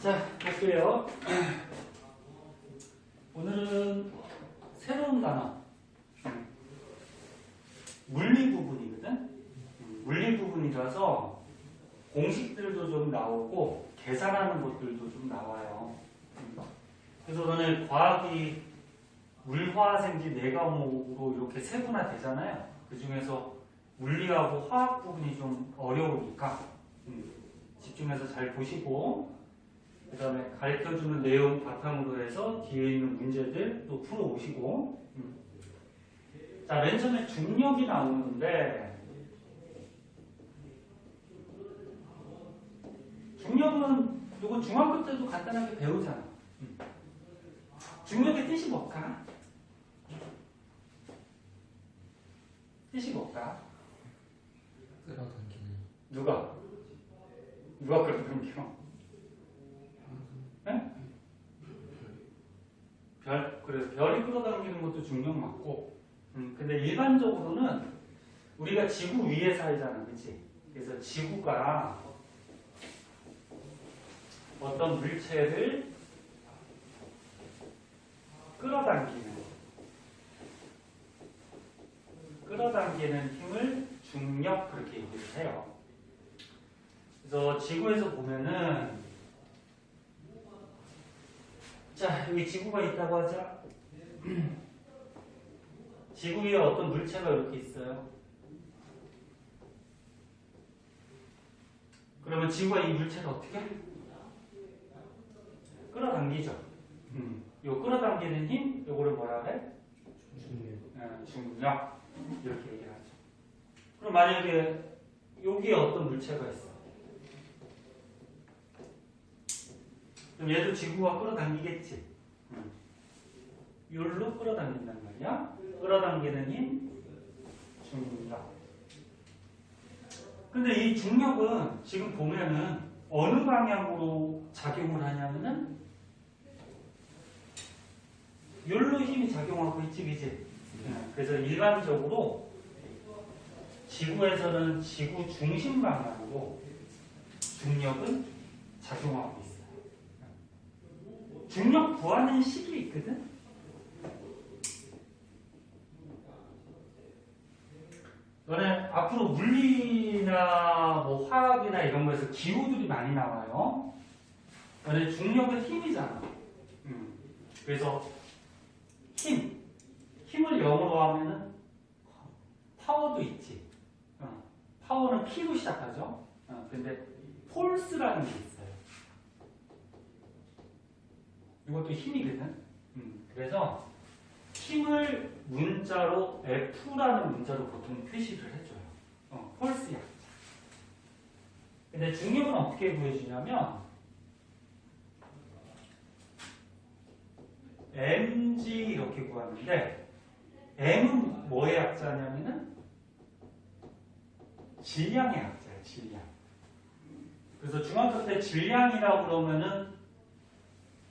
자, 볼게요. 오늘은 새로운 단어. 물리 부분이거든. 물리 부분이라서 공식들도 좀 나오고 계산하는 것들도 좀 나와요. 그래서 오늘 과학이 물화생지 네 과목으로 이렇게 세분화되잖아요. 그 중에서 물리하고 화학 부분이 좀 어려우니까 집중해서 잘 보시고, 그 다음에 가르쳐주는 내용 바탕으로 해서 뒤에 있는 문제들 또 풀어오시고. 자, 맨 처음에 중력이 나오는데, 중력은 이거 중학교 때도 간단하게 배우잖아. 중력의 뜻이 뭘까? 뜻이 뭘까? 끌어당기는. 누가 끌어당겨? 네? 그래, 별이 끌어당기는 것도 중력 맞고. 근데 일반적으로는 우리가 지구 위에 살잖아, 그치? 그래서 지구가 어떤 물체를 끌어당기는 힘을 중력, 그렇게 얘기를 해요. 그래서 지구에서 보면은, 자, 여기 지구가 있다고 하자. 지구 위에 어떤 물체가 이렇게 있어요. 그러면 지구가 이 물체를 어떻게 해? 끌어당기죠. 요 끌어당기는 힘, 요거를 뭐라 그래? 중력. 이렇게 얘기를 하죠. 그럼 만약에 여기에 어떤 물체가 있어. 그럼 얘도 지구가 끌어당기겠지. 요로 끌어당긴단 말이야. 끌어당기는 힘, 중력. 근데 이 중력은 지금 보면은 어느 방향으로 작용을 하냐면은 요로 힘이 작용하고 있지, 그지? 그래서 일반적으로 지구에서는 지구 중심 방향으로 중력은 작용하고 있어요. 중력 구하는 식이 있거든? 너네 앞으로 물리나 뭐 화학이나 이런 거에서 기호들이 많이 나와요. 너네 중력은 힘이잖아. 그래서 힘을 영어로 하면은 파워도 있지. 파워는 P로 시작하죠. 근데 폴스라는 게 있어요. 이것도 힘이거든. 그래서 힘을 문자로 F라는 문자로 보통 표시를 해줘요. 폴스 약자. 근데 중력은 어떻게 구해주냐면 mg 이렇게 구하는데, m은 뭐의 약자냐면은 질량의 약자예요. 질량. 그래서 중학교 때 질량이라고 그러면은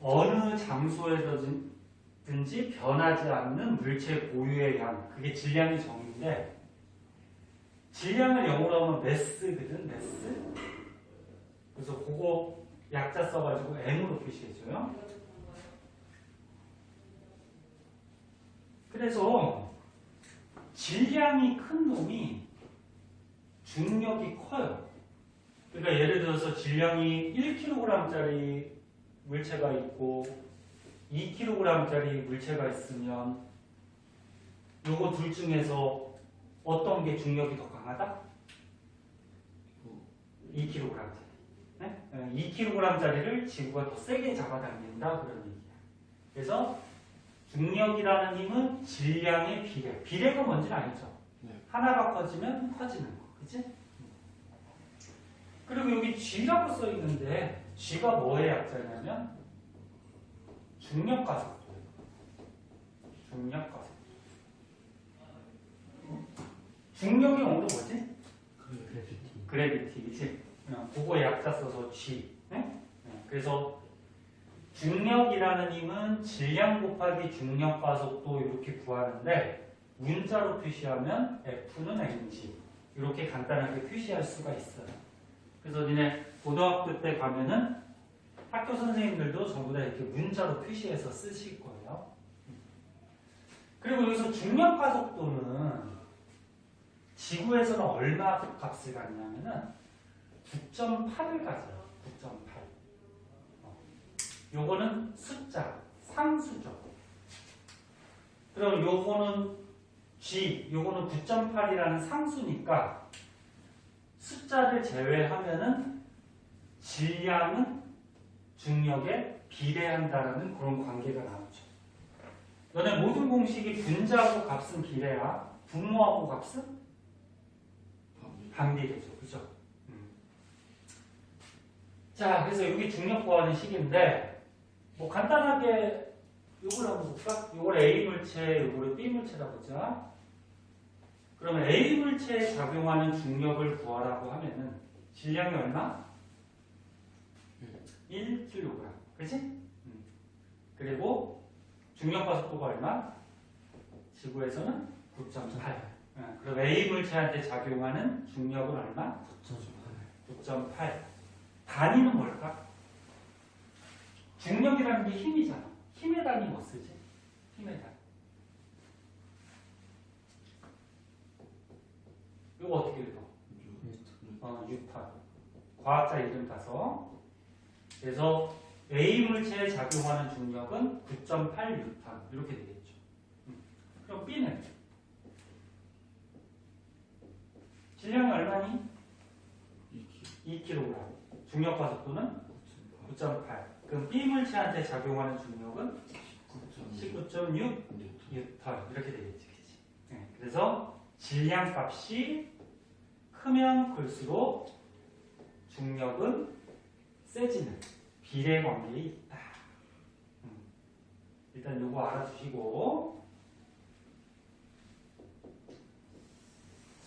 어느 장소에서든지 변하지 않는 물체 고유의 양, 그게 질량의 정의인데, 질량을 영어로 하면 매스거든. 매스. 그래서 그거 약자 써가지고 m으로 표시해줘요. 그래서 질량이 큰 놈이 중력이 커요. 그러니까 예를 들어서 질량이 1kg짜리 물체가 있고 2kg짜리 물체가 있으면 요거 둘 중에서 어떤 게 중력이 더 강하다? 2kg짜리. 네? 2kg짜리를 지구가 더 세게 잡아당긴다, 그런 얘기야. 그래서 중력이라는 힘은 질량의 비례. 비례가 뭔지는 알죠? 네. 하나가 커지면 커지는 거. 그치? 그리고 여기 G라고 써 있는데, G가 뭐의 약자냐면 중력가속도. 중력가속도. 중력이 영어로 뭐지? 그래비티. 그치? 그거 약자 써서 G. 네? 그래서 중력이라는 힘은 질량 곱하기 중력가속도 이렇게 구하는데, 문자로 표시하면 F는 mg 이렇게 간단하게 표시할 수가 있어요. 그래서 니네 고등학교 때 가면은 학교 선생님들도 전부 다 이렇게 문자로 표시해서 쓰실 거예요. 그리고 여기서 중력 가속도는 지구에서는 얼마 값을 갖냐면은 9.8을 가져요. 9.8. 요거는 숫자, 상수죠. 그럼 요거는 G, 요거는 9.8이라는 상수니까 숫자를 제외하면은 질량은 중력에 비례한다라는 그런 관계가 나오죠. 너네 모든 공식이 분자하고 값은 비례야. 분모하고 값은 반비례죠. 그죠? 자, 그래서 여기 중력 구하는 식인데 뭐 간단하게 요걸 한번 볼까? 요걸 A 물체, 요거를 B 물체라 보자. 그러면 A 물체에 작용하는 중력을 구하라고 하면은 질량이 얼마? 1kg. 그치? 그리고 중력과 속도가 얼마? 지구에서는 9.8. 그럼 A 물체한테 작용하는 중력은 얼마? 9.8. 단위는 뭘까? 중력이라는 게 힘이잖아. 힘의 단위 뭐 쓰지? 힘의 단위. 이거 어떻게 읽어? 뉴턴. 과학자 이름 따서. 그래서 A 물체에 작용하는 중력은 9.8 뉴턴. 이렇게 되겠죠. 그럼 B는? 질량이 얼마니? 2kg. 중력과 속도는 9.8. 그럼 B 물체한테 작용하는 중력은 19.6 뉴턴. 이렇게 되겠지. 그치? 네. 그래서 질량 값이 크면 클수록 중력은 세지는 비례 관계에 있다. 일단 요거 알아두시고.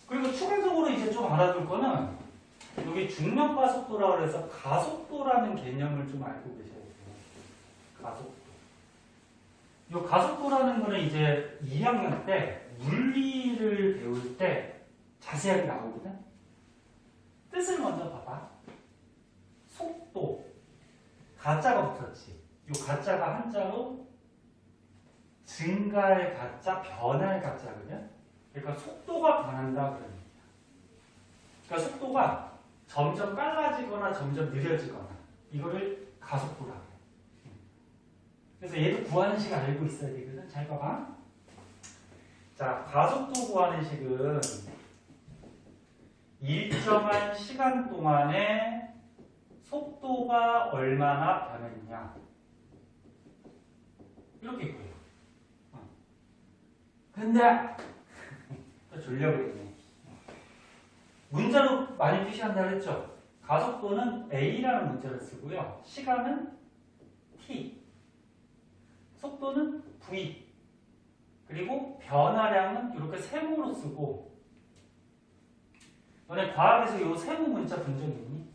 그리고 추가적으로 이제 좀 알아둘 거는 여기 중력과 속도라고 해서 가속도라는 개념을 좀 알고 계셔야 돼요. 가속도. 이 가속도라는 거는 이제 2학년 때 물리를 배울 때 자세하게 나오거든. 뜻을 먼저 봐봐. 속도. 가짜가 붙었지. 이 가짜가 한자로 증가의 가짜, 변화의 가짜거든. 그러니까 속도가 변한다 그런 얘기야. 그러니까 속도가 점점 빨라지거나 점점 느려지거나 이거를 가속도라고 해. 그래서 얘도 구하는 식을 알고 있어야 되거든. 잘 봐봐. 자, 가속도 구하는 식은 일정한 시간 동안에 속도가 얼마나 변했냐 이렇게 구해요. 근데 또 졸려버리네. 문자로 많이 표시한다고 했죠. 가속도는 A라는 문자를 쓰고요. 시간은 T, 속도는 V, 그리고 변화량은 이렇게 세모로 쓰고. 너네 과학에서 이 세모 문자 본 적 있니?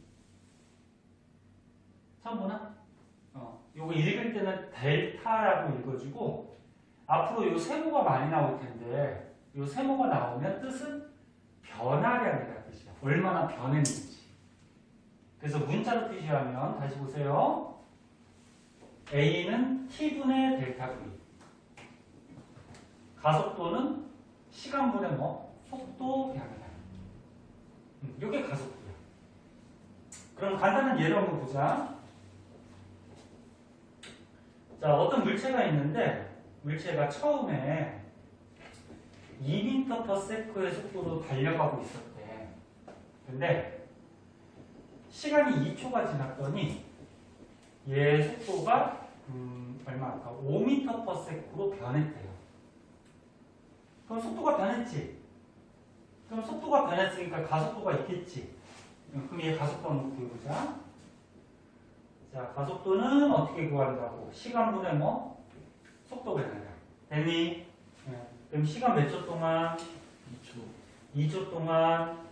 처음 보나? 요거 읽을 때는 델타라고 읽어주고 앞으로 요 세모가 많이 나올 텐데 요 세모가 나오면 뜻은 변화량이라는 뜻이야. 얼마나 변했는지. 그래서 문자로 표시하면 다시 보세요. A는 T분의 델타 V. 가속도는 시간분의 뭐? 속도 변화량. 이게 가속도야. 그럼 간단한 예를 한번 보자. 자, 어떤 물체가 있는데 물체가 처음에 2m/s의 속도로 달려가고 있었대. 근데 시간이 2초가 지났더니 얘 속도가 얼마일까? 5m/s로 변했대요. 그럼 속도가 변했지? 그럼 속도가 변했으니까 가속도가 있겠지? 그럼 얘 가속도 한번 구해보자. 자, 가속도는 어떻게 구한다고? 시간분의 뭐? 속도 변화량. 됐니? 그럼 시간 몇 초 동안? 2초. 2초 동안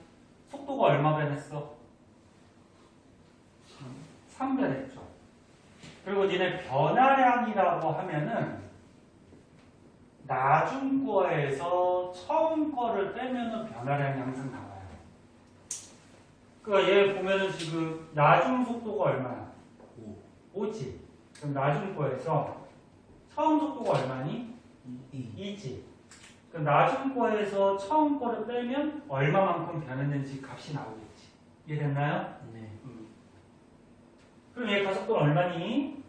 속도가 얼마 변했어? 3 변했죠. 그리고 니네 변화량이라고 하면은 나중 거에서 처음 거를 빼면은 변화량이 항상 나와요. 그러니까 얘 보면은 지금 나중 속도가 얼마야? 5. 5지. 그럼 나중 거에서 처음 속도가 얼마니? 2지. 그럼 나중 거에서 처음 거를 빼면 얼마만큼 변했는지 값이 나오겠지. 이해됐나요? 네. 그럼 얘 가속도는 얼마니?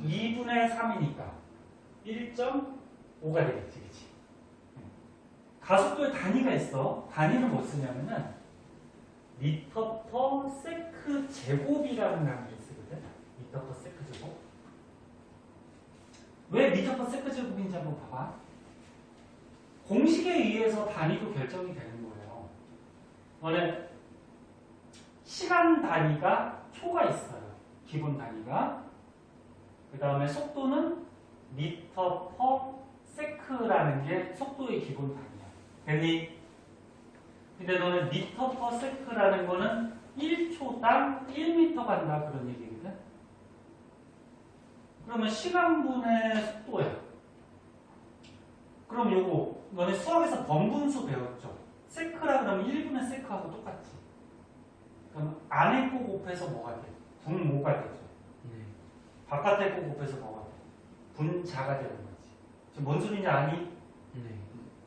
2분의 3이니까 1.5가 되겠지. 그치? 가속도에 단위가 있어. 단위를 뭐 쓰냐면은 미터 퍼 세크 제곱이라는 단위를 쓰거든. 미터 퍼 세크 제곱. 왜 미터 퍼 세크 제곱인지 한번 봐봐. 공식에 의해서 단위도 결정이 되는 거예요. 원래 시간 단위가 초가 있어요. 기본 단위가. 그 다음에 속도는 미터 퍼 세크라는 게 속도의 기본 단위야. 됐니? 근데 너는 미터 퍼 세크라는 거는 1초당 1m 간다 그런 얘기거든. 그러면 시간분의 속도야. 그럼 요거 너네 수학에서 번분수 배웠죠? 세크라 그러면 1분의 세크하고 똑같지. 그럼 안에 거 곱해서 뭐가 돼? 분모가 되죠. 바깥에 거 곱해서 뭐가 돼? 분자가 되는 거지. 지금 뭔 소리인지 아니? 네.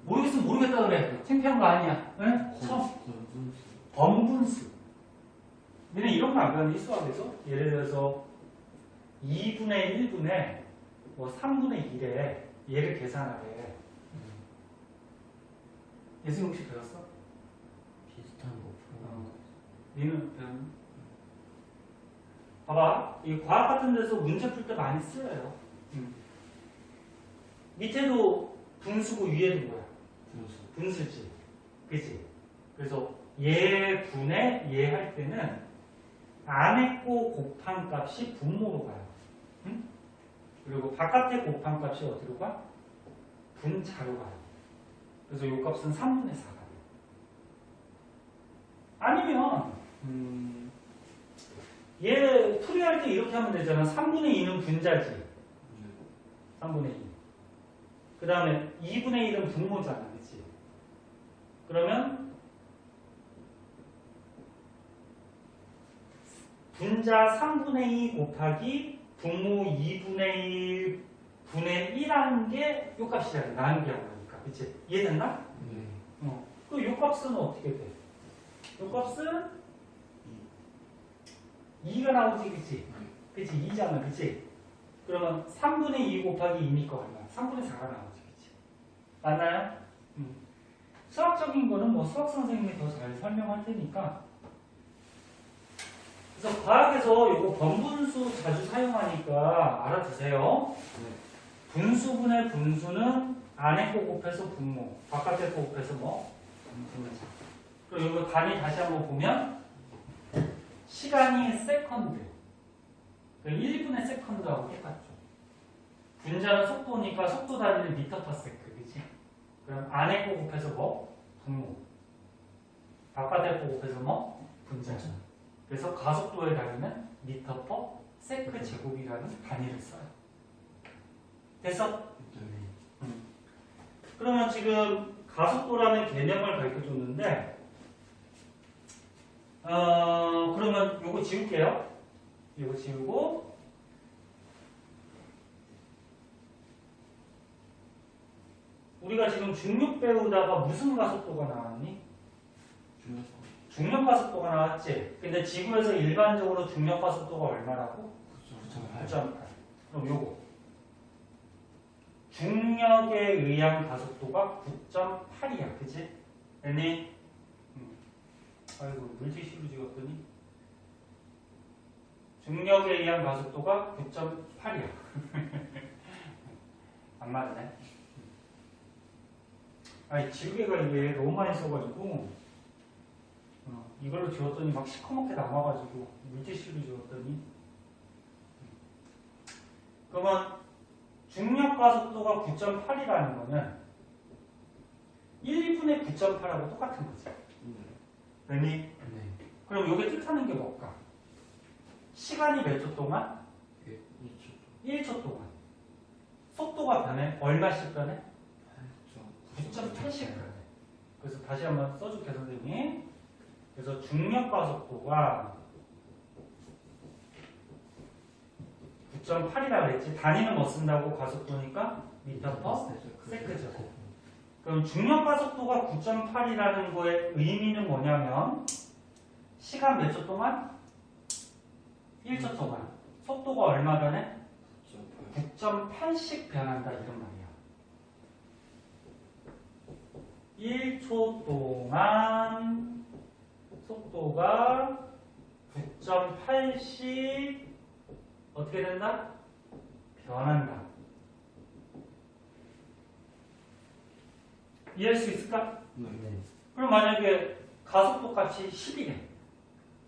모르겠으면 모르겠다 그래. 창피한 거 아니야. 응? 처음. 번분수. 너네 이런 거 안 배웠니? 수학에서? 예를 들어서 2분의 1분의 뭐 3분의 1에 얘를 계산하래. 예수님 혹시 배웠어? 비슷한 거 푸는 니는 봐봐. 이 과학 같은 데서 문제 풀 때 많이 쓰여요. 밑에도 분수고 위에도 뭐야? 분수지. 그치? 그래서 얘 분의 얘 할 때는 안에 거 곱한 값이 분모로 가요. 응? 그리고 바깥에 곱한 값이 어디로 가? 분자로 가요. 그래서 이 값은 3분의 4가 돼요. 아니면 얘 풀이할 때 이렇게 하면 되잖아. 3분의 2는 분자지. 3분의 2. 그 다음에 2분의 1은 분모잖아. 그치? 그러면 분자 3분의 2 곱하기 분모 2분의 1 분의 1하는 게 요 값이야. 나누기 하고 그러니까. 그치? 이해됐나? 네. 그 요 값은 어떻게 돼? 요 값은 2가 나오지, 그치? 그치? 2잖아, 그치? 그러면 3분의 2 곱하기 2니까 얼마? 3분의 4가 나오지, 그치? 맞나요? 수학적인 거는 뭐 수학 선생님이 더 잘 설명할 테니까. 그래서 과학에서 이거 번분수 자주 사용하니까 알아두세요. 분수분의 분수는 안에 거 곱해서 분모, 바깥에 거 곱해서 뭐? 분모자. 그리고 이거 단위 다시 한번 보면 시간이 세컨드. 1분의 세컨드하고 똑같죠. 분자는 속도니까 속도 단위는 미터 퍼 세크, 그치? 그럼 안에 거 곱해서 뭐? 분모. 바깥에 거 곱해서 뭐? 분자죠. 그래서 가속도의 단위는 미터 퍼 세크 제곱이라는 단위를 써요. 됐어? 그러면 지금 가속도라는 개념을 가르쳐줬는데 그러면 요거 지울게요. 요거 지우고 우리가 지금 중력 배우다가 무슨 가속도가 나왔니? 중력 가속도가 나왔지? 근데 지구에서 일반적으로 중력 가속도가 얼마라고? 9.8. 그럼 요거 중력에 의한 가속도가 9.8이야. 그치? 됐니? 아이고 물티슈로 찍었더니 중력에 의한 가속도가 9.8이야. 안 맞네. 아니 지우개가 이게 너무 많이 써가지고 이걸로 지웠더니 막 시커멓게 남아가지고 물티슈로 지웠더니 그러면 중력 가속도가 9.8이라는 거는 1분의 9.8하고 똑같은 거지. 됐니? 네. 그럼 이게 뜻하는 게 뭘까? 시간이 몇 초 동안? 1초 동안. 속도가 변해? 얼마씩 변해? 9.8씩 변해. 그래서 다시 한번 써줄게 선생님. 그래서 중력 가속도가 9.8이라고 그랬지. 단위는 뭐 쓴다고 가속도니까 미터 퍼 세크죠. 그럼 중력 가속도가 9.8이라는 거의 의미는 뭐냐면 시간 몇 초 동안? 1초 동안. 속도가 얼마 변해? 9.8씩 변한다 이런 말이야. 1초 동안 속도가 9.8씩 어떻게 된다? 변한다. 이해할 수 있을까? 네. 그럼 만약에 가속도 값이 10이래.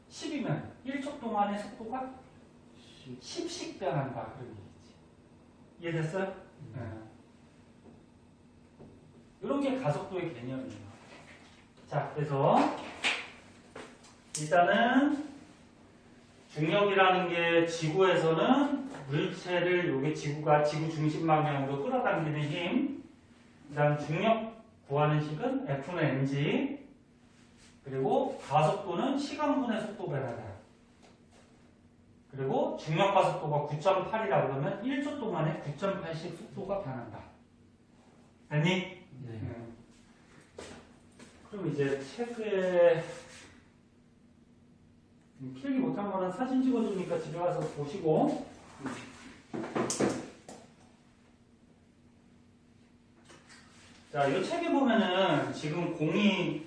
10이면 1초 동안의 속도가 10씩 변한다. 그런 얘기지. 이해됐어요? 네. 이런 게 가속도의 개념이에요. 자, 그래서 일단은 중력이라는 게 지구에서는 물체를 요게 지구가 지구 중심 방향으로 끌어당기는 힘. 그다음 중력 구하는 식은 F는 mg. 그리고 가속도는 시간분의 속도 변화다. 그리고 중력 가속도가 9.8이라고 그러면 1초 동안에 9.8씩 속도가 변한다. 됐니? 네. 그럼 이제 책에 필기 못한 거는 사진 찍어주니까 집에 가서 보시고. 자, 이 책에 보면은 지금 공이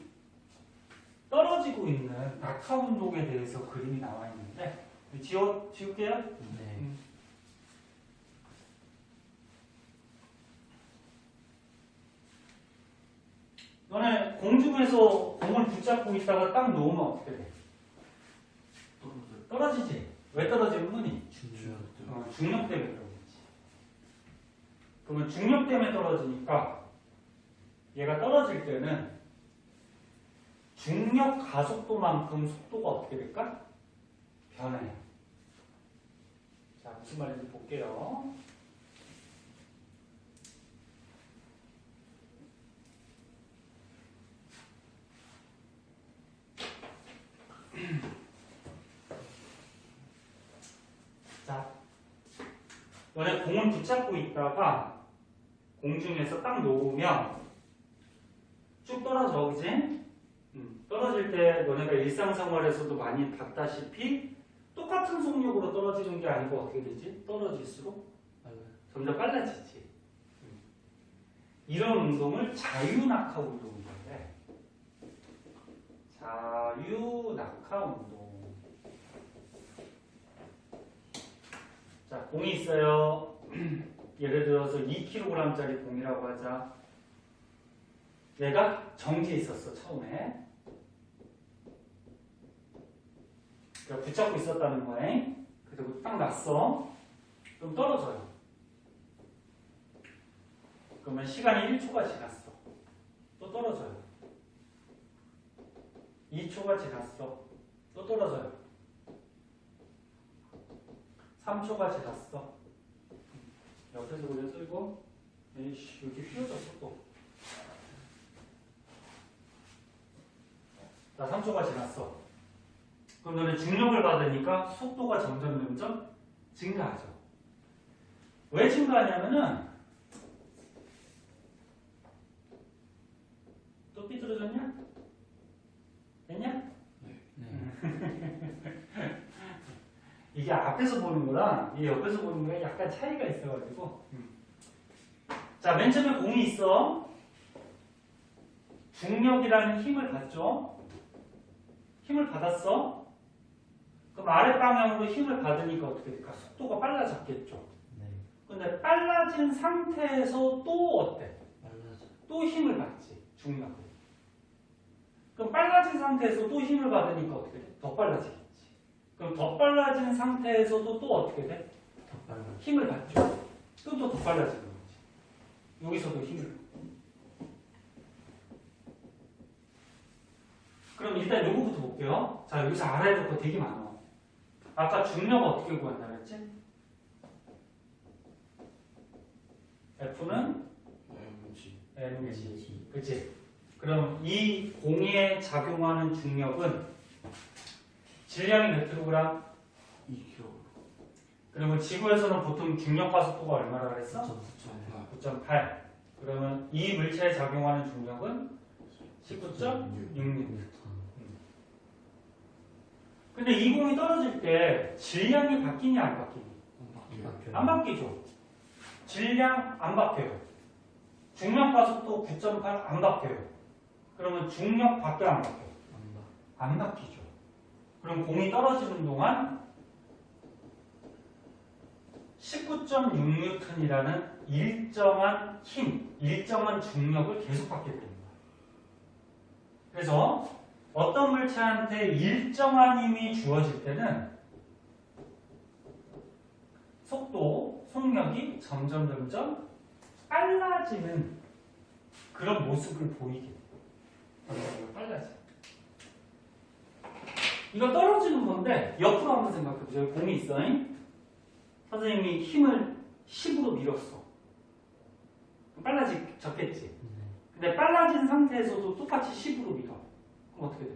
떨어지고 있는 낙하 운동에 대해서 그림이 나와 있는데 지울게요. 네. 너네 공중에서 공을 붙잡고 있다가 딱 놓으면 어떻게 돼? 떨어지지. 왜 떨어지는 거니? 중력 때문에 떨어지지. 그러면 중력 때문에 떨어지니까 얘가 떨어질 때는 중력 가속도만큼 속도가 어떻게 될까? 변해요. 자, 무슨 말인지 볼게요. 자, 너네 공을 붙잡고 있다가 공중에서 딱 놓으면 쭉 떨어져, 그지? 떨어질 때 너네가 일상생활에서도 많이 봤다시피 똑같은 속력으로 떨어지는 게 아니고 어떻게 되지? 떨어질수록 점점 빨라지지. 이런 운동을 자유낙하 운동이라고 해. 자유낙하 운동. 자, 공이 있어요. 예를 들어서 2kg짜리 공이라고 하자. 얘가 정지해 있었어, 처음에. 그러니까 붙잡고 있었다는 거야. 그리고 딱 놨어. 그럼 떨어져요. 그러면 시간이 1초가 지났어. 또 떨어져요. 2초가 지났어. 또 떨어져요. 3초가 지났어. 옆에서 그래서 이거 에이씨, 이렇게 휘어졌어 또. 자, 3초가 지났어. 그럼 너는 중력을 받으니까 속도가 점점 증가하죠. 왜 증가하냐면은 또 삐뚤어졌냐? 됐냐? 이게 앞에서 보는 거랑 이 옆에서 보는 거에 약간 차이가 있어가지고. 자, 맨 처음에 공이 있어. 중력이라는 힘을 받죠. 힘을 받았어. 그럼 아랫방향으로 힘을 받으니까 어떻게 될까? 속도가 빨라졌겠죠. 네. 근데 빨라진 상태에서 또 어때? 빨라져. 또 힘을 받지. 중력을. 그럼 빨라진 상태에서 또 힘을 받으니까 어떻게 돼? 더 빨라지겠지. 그럼 더 빨라진 상태에서도 또 어떻게 돼? 더 빨라. 힘을 받죠. 또 더 빨라지는 거지. 여기서도 힘을 받고. 그럼 일단 요거부터 볼게요. 자, 여기서 알아야 될 거 되게 많아. 아까 중력 어떻게 구한다 그랬지? F는 mg. 그치? 그럼 이 공에 작용하는 중력은 질량이 몇 킬로그램? 2kg. 그리고 지구에서는 보통 중력과 속도가 얼마라 그랬어? 9.9. 9.8. 그러면 이 물체에 작용하는 중력은 19.66. 근데 이 공이 떨어질 때 질량이 바뀌냐 안 바뀌니? 안 바뀌죠. 질량 안 바뀌어요. 중력과 속도 9.8 안 바뀌어요. 그러면 중력 바뀌어 안 바뀌어요? 안 바뀌죠. 그럼 공이 떨어지는 동안 19.6N이라는 일정한 힘, 일정한 중력을 계속 받게 됩니다. 그래서 어떤 물체한테 일정한 힘이 주어질 때는 속도, 속력이 점점 빨라지는 그런 모습을 보이게 돼요. 빨라져. 이거 떨어지는 건데 옆으로 한번 생각해보세요. 공이 있어. 선생님이 힘을 10으로 밀었어. 빨라졌겠지. 근데 빨라진 상태에서도 똑같이 10으로 밀어. 그럼 어떻게 돼?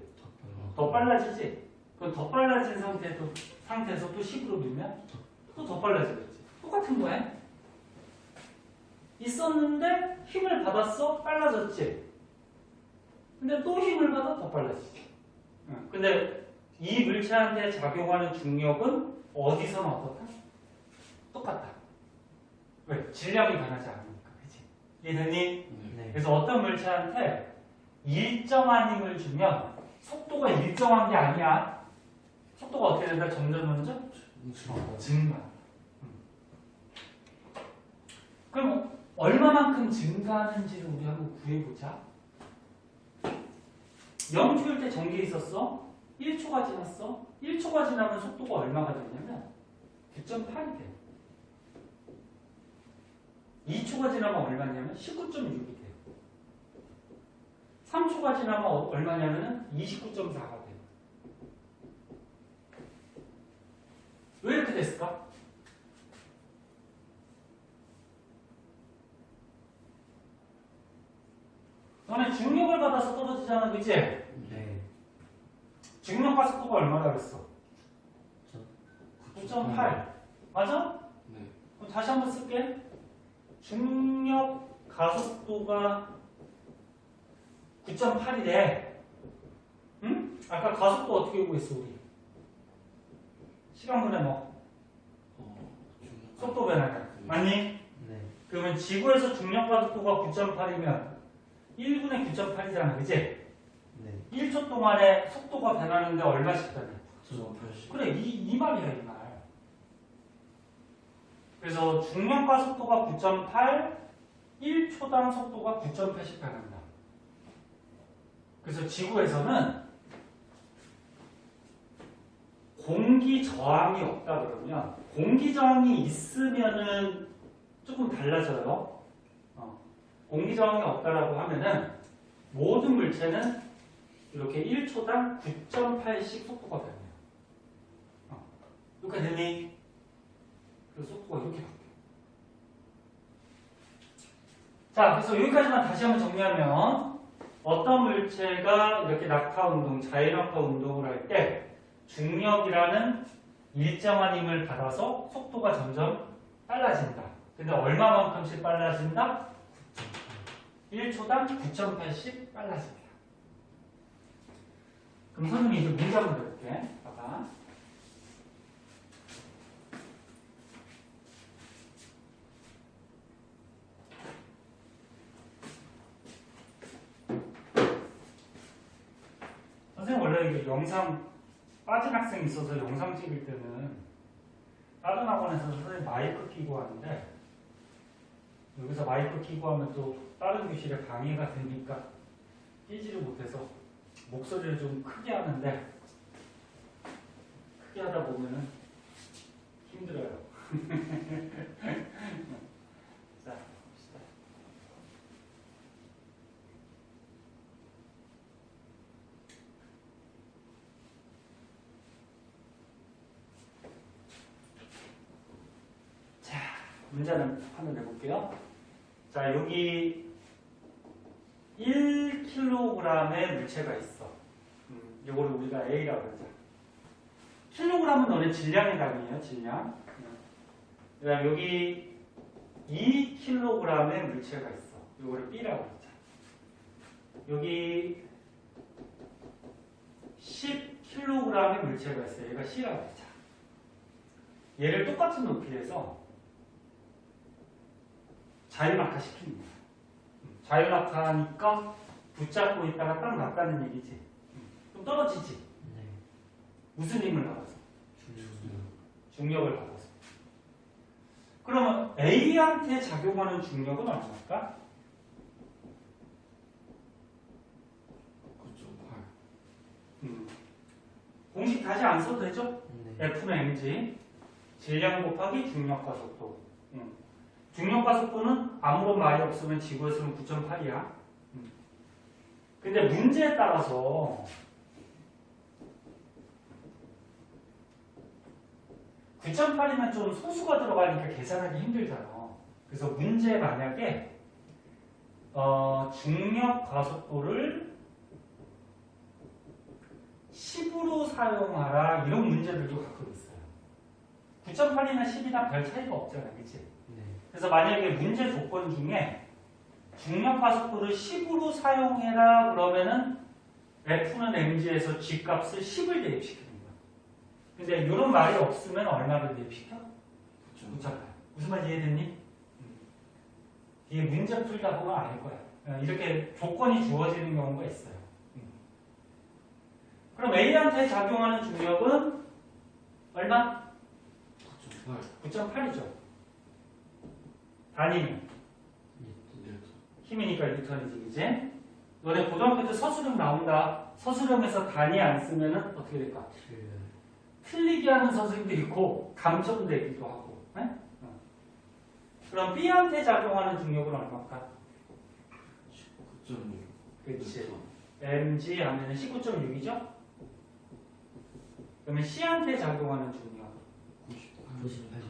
더 빨라지지? 그럼 더 빨라진 상태에서 또 10으로 밀면 또 더 빨라지겠지. 똑같은 거야. 있었는데 힘을 받았어? 빨라졌지? 근데 또 힘을 받아 더 빨라지지. 근데 이 물체한테 작용하는 중력은 어디서나 어떻다? 똑같다. 왜? 질량이 변하지 않으니까. 그치? 이해되니? 네. 그래서 어떤 물체한테 일정한 힘을 주면 속도가 일정한 게 아니야. 속도가 어떻게 된다? 점점 증가. 그럼 얼마만큼 증가하는지를 우리 한번 구해보자. 0초일 때 전기에 있었어. 1초가 지났어. 1초가 지나면 속도가 얼마가 되냐면 9.8이 돼. 2초가 지나면 얼마냐면 19.6이 돼. 3초가 지나면 얼마냐면 29.4가 돼. 왜 이렇게 됐을까? 너네 중력을 받아서 떨어지잖아, 그치? 네. 중력과 속도가 얼마나 그랬어? 9.8. 맞아? 네. 그럼 다시 한번 쓸게. 중력 가속도가 9.8이래. 응? 아까 가속도 어떻게 구했어, 우리? 시간분의 뭐? 속도 변화냐. 맞니? 네. 그러면 지구에서 중력 가속도가 9.8이면 1분의 9.8이잖아, 그치? 네. 1초 동안에 속도가 변하는데 얼마씩 변해? 9.80. 그래, 이 말이야, 이 말. 그래서 중력과 속도가 9.8, 1초당 속도가 9.8씩 변한다. 그래서 지구에서는 공기 저항이 없다 그러면, 공기 저항이 있으면은 조금 달라져요. 공기 저항이 없다라고 하면은 모든 물체는 이렇게 1초당 9.8씩 속도가 변해요. 이렇게 되니? 그래서 속도가 이렇게 바뀌어요. 자, 그래서 여기까지만 다시 한번 정리하면 어떤 물체가 이렇게 낙하 운동, 자유낙하 운동을 할 때 중력이라는 일정한 힘을 받아서 속도가 점점 빨라진다. 근데 얼마만큼씩 빨라진다? 1초당 9.8씩 빨라집니다. 그럼 선생님이 이제 문제 한번 내볼게. 봐봐. 선생님 원래 이게 영상 빠진 학생이 있어서 영상 찍을 때는 다른 학원에서 선생님 마이크 끼고 하는데 여기서 마이크 끼고 하면 또 다른 교실에 방해가 되니까 끼지를 못해서 목소리를 좀 크게 하는데 크게 하다 보면은 힘들어요. 자, 봅시다. 자, 문제는 한번 내볼게요. 자, 여기 1kg의 물체가 있어. 이거를 우리가 A라고 그러자. 킬로그램은 너네 질량의 단위예요, 질량. 그다음 여기 2kg의 물체가 있어. 이거를 B라고 하자. 여기 10kg의 물체가 있어요. 얘가 C라고 하자. 얘를 똑같은 높이에서 자유낙하시키는 거야. 자유낙하니까 붙잡고 있다가 딱 났다는 얘기지. 좀 떨어지지. 네. 무슨 힘을 받아서? 중력. 중력을 받아서. 그러면 A한테 작용하는 중력은 얼마일까? 9.8. 공식 다시 안 써도 되죠? 네. F는 mg 질량 곱하기 중력과 속도. 중력과 속도는 아무런 말이 없으면 지구에서는 9.8이야. 근데 문제에 따라서 9.8이면 좀 소수가 들어가니까 계산하기 힘들잖아. 그래서 문제 만약에 중력 가속도를 10으로 사용하라 이런 문제들도 가끔 있어요. 9.8이나 10이나 별 차이가 없잖아, 그치? 네. 그래서 만약에 문제 조건 중에 중력 가속도를 10으로 사용해라 그러면은 F는 mg에서 g 값을 10을 대입시키는 거야. 근데 이런 말이 없으면 얼마를 대입시켜? 9.8. 무슨 말 이해됐니? 이게 문제 풀다 보면 알 거야. 이렇게 조건이 주어지는 경우가 있어요. 그럼 A한테 작용하는 중력은 얼마? 9.8이죠. 단위는 힘이니까 뉴턴이지, 그지? 너네 고등학교 때 서술형 나온다. 서술형에서 단위 안 쓰면은 어떻게 될까? 틀리게 하는 서술형도 있고 감점되기도 하고. 네? 그럼 B한테 작용하는 중력은 얼마일까? 19.6. 그렇지. mg 하면은 19.6이죠? 그러면 C한테 작용하는 중력. 98m.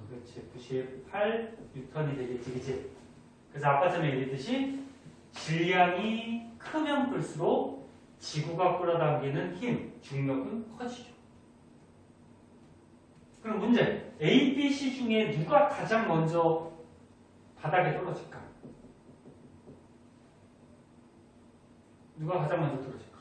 그렇지. 98 뉴턴이 되겠지, 그치? 그래서 아까 전에 얘기했듯이 질량이 크면 클수록 지구가 끌어당기는 힘, 중력은 커지죠. 그럼 문제. A, B, C 중에 누가 가장 먼저 바닥에 떨어질까? 누가 가장 먼저 떨어질까?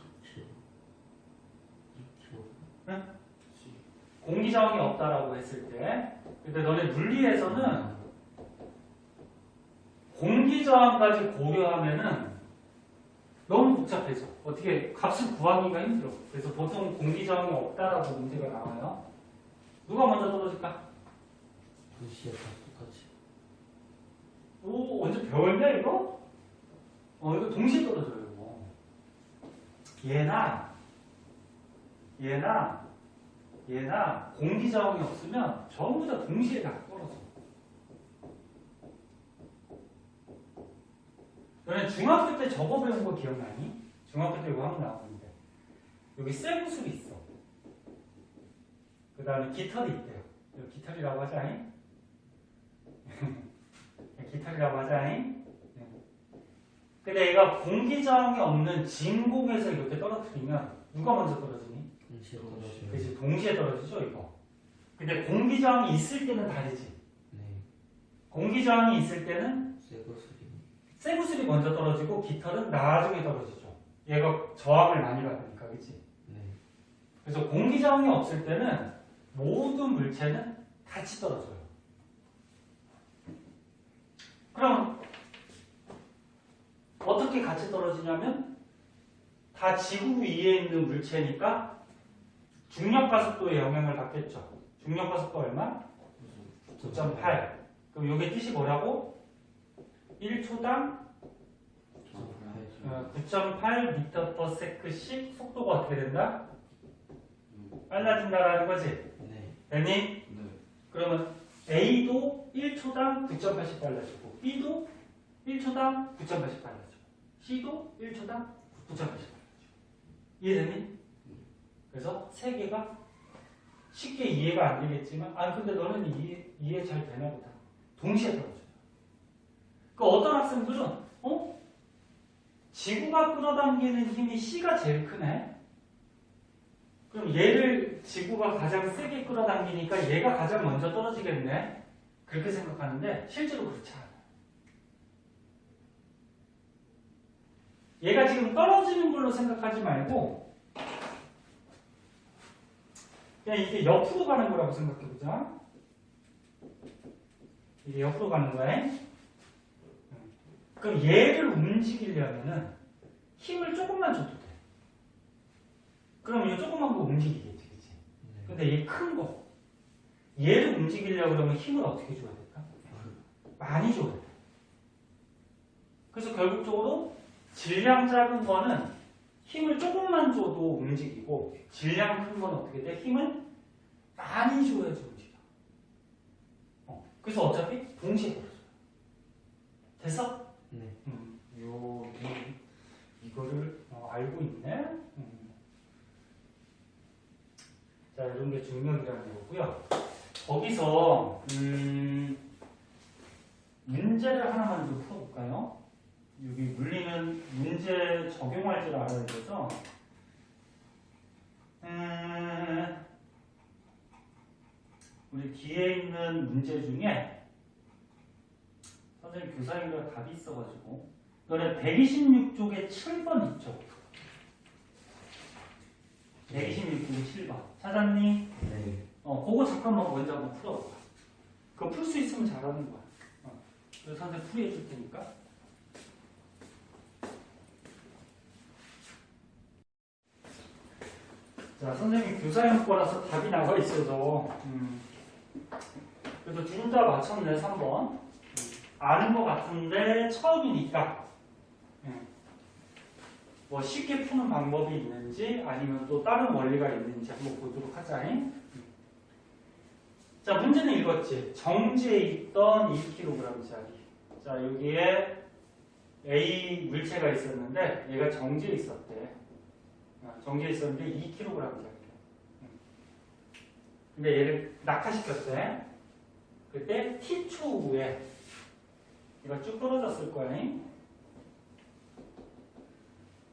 공기 저항이 없다라고 했을 때, 근데 너네 물리에서는 공기 저항까지 고려하면은 너무 복잡해져. 어떻게 값을 구하기가 힘들어. 그래서 보통 공기 저항이 없다라고 문제가 나와요. 누가 먼저 떨어질까? 도시에 다 똑같이. 오, 언제 배웠냐 이거? 이거 동시에 떨어져요. 이거. 얘나 공기 저항이 없으면 전부 다 동시에 다 떨어져. 너네 중학교 때 저거 배운 거 기억나니? 중학교 때 이거 한번 나왔는데 여기 쇠구슬이 있어. 그 다음에 깃털이 있대요. 여기 깃털이라고 하자잉? 깃털이라고 하자잉? 근데 얘가 공기 저항이 없는 진공에서 이렇게 떨어뜨리면 누가 먼저 떨어지니? 동시에 떨어져요. 그렇지, 동시에 떨어지죠 이거. 근데 공기 저항이 있을 때는 다르지. 네. 공기 저항이 있을 때는 쇠고슬이. 쇠구슬이 먼저 떨어지고 깃털은 나중에 떨어지죠. 얘가 저항을 많이 받으니까, 그렇지? 네. 그래서 공기 저항이 없을 때는 모든 물체는 같이 떨어져요. 그럼 어떻게 같이 떨어지냐면 다 지구 위에 있는 물체니까 중력 가속도에 영향을 받겠죠. 중력 가속도 얼마? 9.8. 그럼 이게 뜻이 뭐라고? 1초당 9.8 m/s씩 속도가 어떻게 된다? 빨라진다라는 거지. 네. 됐니? 네. 그러면 A도 1초당 9.8씩 빨라지고 B도 1초당 9.8씩 빨라지고 C도 1초당 9.8씩 빨라지고. 이해됐니? 그래서 세 개가 쉽게 이해가 안 되겠지만 근데 너는 이해 잘 되나 보다. 동시에 떨어져요. 그 어떤 학생들은 지구가 끌어당기는 힘이 C가 제일 크네. 그럼 얘를 지구가 가장 세게 끌어당기니까 얘가 가장 먼저 떨어지겠네. 그렇게 생각하는데 실제로 그렇지 않아요. 얘가 지금 떨어지는 걸로 생각하지 말고 그냥 이게 옆으로 가는 거라고 생각해보자. 이게 옆으로 가는 거야. 그럼 얘를 움직이려면은 힘을 조금만 줘도 돼. 그럼 이 조그만 거 움직이겠지, 그치? 근데 얘 큰 거. 얘를 움직이려고 그러면 힘을 어떻게 줘야 될까? 많이 줘야 돼. 그래서 결국적으로 질량 작은 거는 힘을 조금만 줘도 움직이고, 질량 큰 거는 어떻게 돼? 힘을 많이 줘야지 움직여. 그래서 어차피 동시에 벌어져요. 됐어? 네. 이거를 알고 있네. 자, 이런 게 중력이라는 거고요. 거기서 문제를 하나만 좀 풀어볼까요? 여기 물리는 문제 적용할 줄 알아야 돼서 우리 뒤에 있는 문제 중에 선생님 교사님과 답이 있어가지고 너네 126쪽에 7번 있죠? 126쪽에 7번 찾았니? 네. 그거 잠깐만 먼저 한번 풀어봐. 그거 풀 수 있으면 잘하는 거야. 그래서 선생님 풀이해 줄 테니까. 자, 선생님 교사형 거라서 답이 나와 있어서 그래서 둘 다 맞췄네. 3번 아는 것 같은데 처음이니까 뭐 쉽게 푸는 방법이 있는지 아니면 또 다른 원리가 있는지 한번 보도록 하자. 자, 문제는 읽었지. 정지에 있던 2kg짜리. 자, 여기에 A 물체가 있었는데 얘가 정지에 있었대. 정지에 있었는데 2kg짜리. 근데 얘를 낙하시켰대. 그때 T초 후에 얘가 쭉 떨어졌을 거야.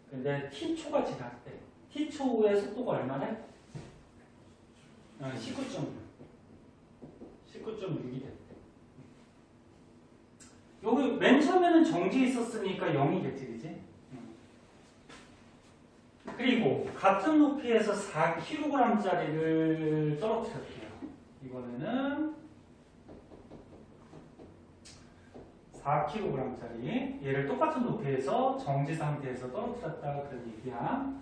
근데 T초가 지났대. T초 후에 속도가 얼마래? 19.6. 19.6이 됐대. 여기 맨 처음에는 정지에 있었으니까 0이겠지, 그지? 그리고 같은 높이에서 4kg짜리를 떨어뜨렸대요. 이번에는 4kg짜리 얘를 똑같은 높이에서 정지 상태에서 떨어뜨렸다 그런 얘기야.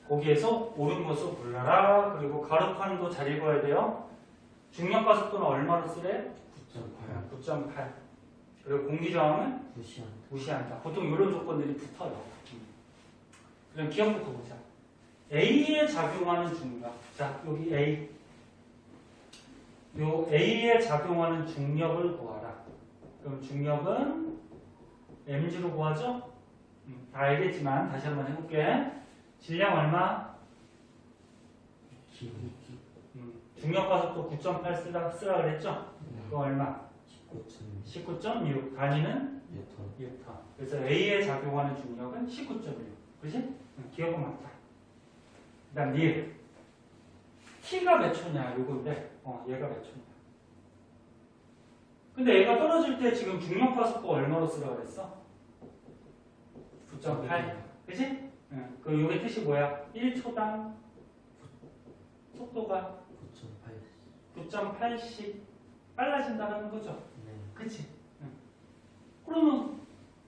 거기에서 옳은 것을 골라라. 그리고 가로판도 잘 읽어야 돼요. 중력과 속도는 얼마로 쓰래? 9.8. 그리고 공기저항은 무시한다. 보통 이런 조건들이 붙어요. 그럼 기억부터 보자. A에 작용하는 중력. 자, 여기 A. 요 A에 작용하는 중력을 구하라. 그럼 중력은 mg로 구하죠? 다 알겠지만 다시 한번 해볼게. 질량 얼마? 중력과 속도 9.8 쓰라 그랬죠? 그거 얼마? 19.6. 단위는? 뉴턴. 그래서 A에 작용하는 중력은 19.6. 그치? 기억은 맞다. 그 다음 닐. T가 몇 초냐? 요건데 얘가 몇 초냐? 근데 얘가 떨어질 때 지금 중력과 속도 얼마로 쓰라 그랬어? 9.8. 그치? 그 요게 뜻이 뭐야? 1초당 속도가 9.8씩 빨라진다는 거죠. 그치? 그러면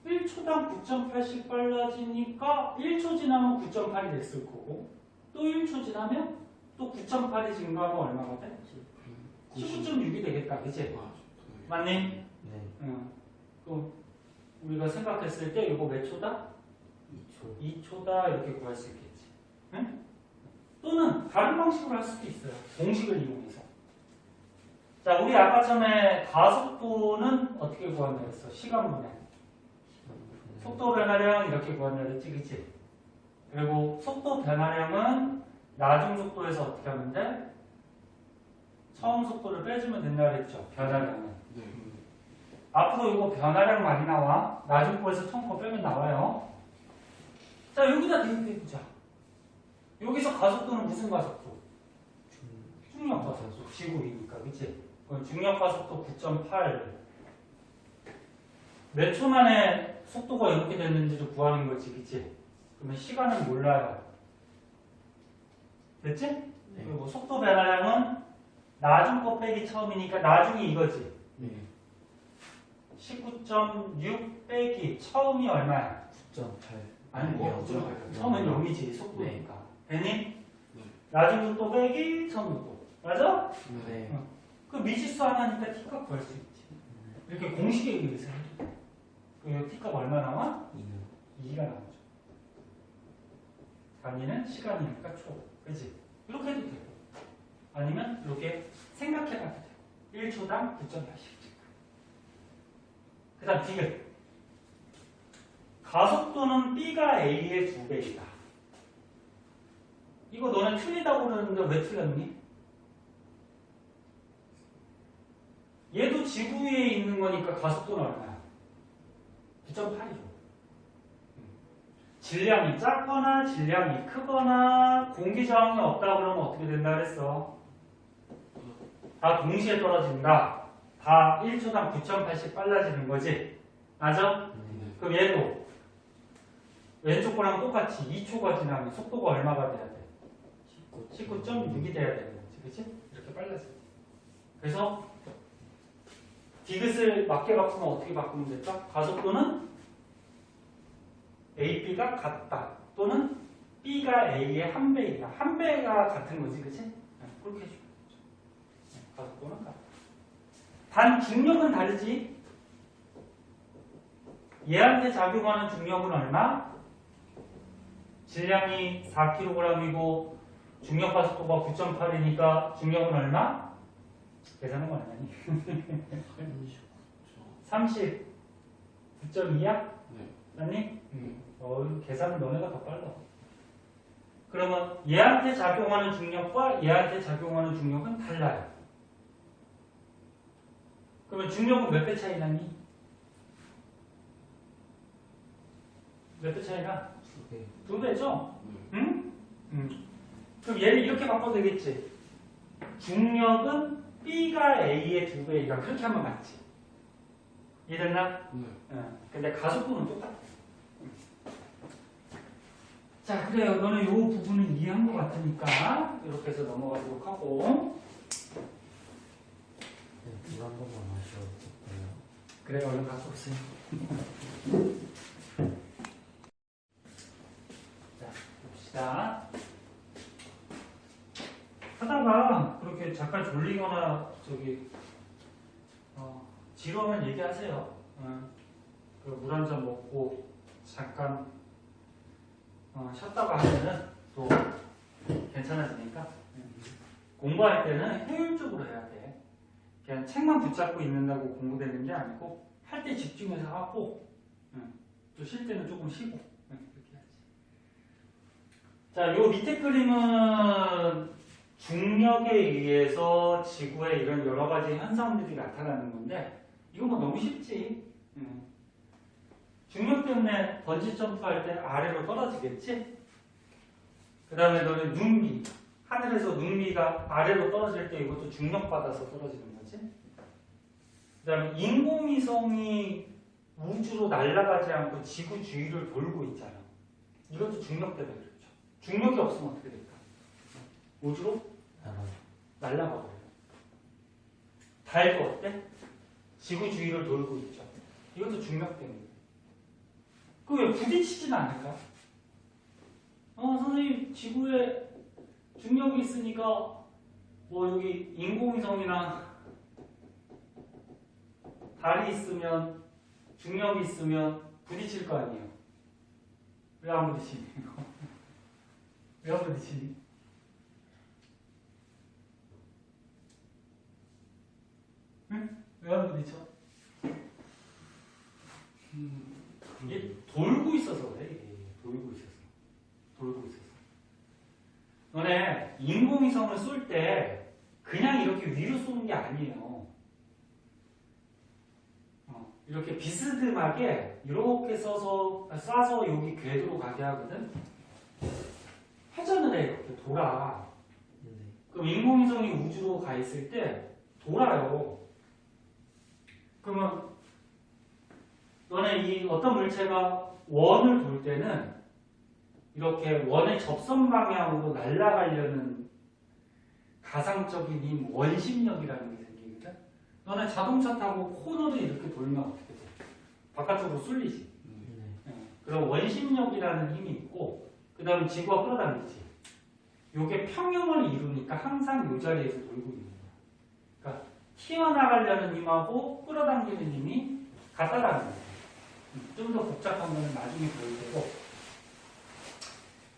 1초당 9.8씩 빨라지니까 1초 지나면 9.8이 됐을 거고 또 1초 지나면 또 9.8이 증가하면 얼마가 돼? 19.6이 되겠다. 그치? 맞니? 네. 또 우리가 생각했을 때 이거 몇 초다? 2초다 이렇게 구할 수 있겠지. 응? 또는 다른 방식으로 할 수도 있어요. 공식을 이용해서. 자, 우리 아까 전에 가속도는 어떻게 구한다 했어? 시간분해. 속도 변화량 이렇게 구한다 했지, 그치? 그리고 속도 변화량은 나중 속도에서 어떻게 하면 돼? 처음 속도를 빼주면 된다 그랬죠? 변화량은. 앞으로 이거 변화량 많이 나와. 나중 거에서 처음 거 빼면 나와요. 자, 여기다 대입해보자. 여기서 가속도는 무슨 가속도? 중력 가속도. 지구이니까, 그치? 중력파 속도 9.8. 몇 초 만에 속도가 이렇게 됐는지를 구하는 거지, 그치? 그러면 시간은 몰라요. 됐지? 네. 그리고 속도 변화량은 나중 거 빼기 처음이니까 나중이 이거지. 네. 19.6 빼기 처음이 얼마야? 9.8. 아니 뭐 처음은 0이지 속도니까. 되니? 네. 나중 속도 빼기 처음 속도. 맞아? 네. 그 미지수 하나니까 t값 구할 수 있지. 이렇게 공식에 의해서 해도 돼. 그 t값 얼마 나와? 2가 나오죠. 단위는 시간이니까 초. 그치? 이렇게 해도 되고. 아니면 이렇게 생각해봐도 돼요. 1초당 9.8씩. 그 다음 디귿. 가속도는 B가 A의 2배이다. 이거 너네 틀리다고 그러는데 왜 틀렸니? 얘도 지구 위에 있는 거니까 가속도는 얼마야? 9.8이죠. 질량이 작거나 질량이 크거나 공기 저항이 없다 그러면 어떻게 된다 그랬어? 다 동시에 떨어진다. 다 1초당 9.8씩 빨라지는 거지. 맞아? 그럼 얘도 왼쪽 거랑 똑같이 2초가 지나면 속도가 얼마가 돼야 돼? 19.6이 돼야 되는 거지. 그치? 이렇게 빨라져. 그래서 디귿을 맞게 바꾸면 어떻게 바꾸면 될까? 가속도는 AB가 같다. 또는 B가 A의 한 배이다. 한 배가 같은 거지. 그치? 그렇게 해주면 되죠. 가속도는 같다. 단 중력은 다르지. 얘한테 작용하는 중력은 얼마? 질량이 4kg이고 중력파 속도가 9.8이니까 중력은 얼마? 계산은 얼마니? 39.2야? 네. 맞니? 계산은 너네가 더 빨라. 그러면 얘한테 작용하는 중력과 얘한테 작용하는 중력은 달라요. 그러면 중력은 몇 배 차이 나니? 몇 배 차이 나? 2배. 2배죠? 응? 그럼 얘를 이렇게 바꿔도 되겠지? 중력은 B가 A의 2배이다. 그렇게 하면 맞지? 이해됐나? 네. 근데 가속도는 똑같아. 자, 그래요. 너는 이 부분은 이해한 것 같으니까 이렇게 해서 넘어가도록 하고. 네, 이거 한 번만 하셔도 될까요? 그래, 얼른 갖고 오세요. 자, 봅시다. 하다가 그렇게 잠깐 졸리거나 지루하면 얘기하세요. 그 물 한 잔 먹고 잠깐 쉬었다가 하면은 또 괜찮아지니까. 공부할 때는 효율적으로 해야 돼. 그냥 책만 붙잡고 있는다고 공부되는 게 아니고 할 때 집중해서 하고 또 쉴 때는 조금 쉬고 그렇게 해야지. 자, 요 밑에 그림은 중력에 의해서 지구에 이런 여러 가지 현상들이 나타나는 건데 이거 뭐 너무 쉽지. 중력 때문에 번지 점프할 때 아래로 떨어지겠지? 그 다음에 너는 눈미, 하늘에서 눈미가 아래로 떨어질 때 이것도 중력받아서 떨어지는 거지? 그 다음에 인공위성이 우주로 날아가지 않고 지구 주위를 돌고 있잖아. 이것도 중력 때문에 그렇죠. 중력이 없으면 어떻게 될까? 우주로 날아가 버려요. 달도 어때? 지구 주위를 돌고 있죠. 이것도 중력 때문에. 그 왜 부딪히진 않을까? 선생님, 지구에 중력이 있으니까 뭐 여기 인공위성이나 달이 있으면 중력이 있으면 부딪힐 거 아니에요? 왜 안 부딪히니? 왜 안 부딪히니? 응? 왜 안 부딪혀? 이게 돌고 있어서 그래. 돌고 있어서. 너네 인공위성을 쏠 때 그냥 이렇게 위로 쏘는 게 아니에요. 이렇게 비스듬하게 이렇게 쏴서 여기 궤도로 가게 하거든. 회전을 해. 이렇게 돌아. 그럼 인공위성이 우주로 가 있을 때 돌아요. 그러면 너네 이 어떤 물체가 원을 돌 때는 이렇게 원의 접선 방향으로 날아가려는 가상적인 힘, 원심력이라는 게 생기거든. 너네 자동차 타고 코너를 이렇게 돌면 어떻게 돼? 바깥쪽으로 쏠리지. 네. 그럼 원심력이라는 힘이 있고, 그 다음에 지구가 끌어당기지. 요게 평형을 이루니까 항상 이 자리에서 돌고 있는 거야. 그러니까 튀어나가려는 힘하고 끌어당기는 힘이 같다라는 거야. 좀 더 복잡한 거는 나중에 배울 테고.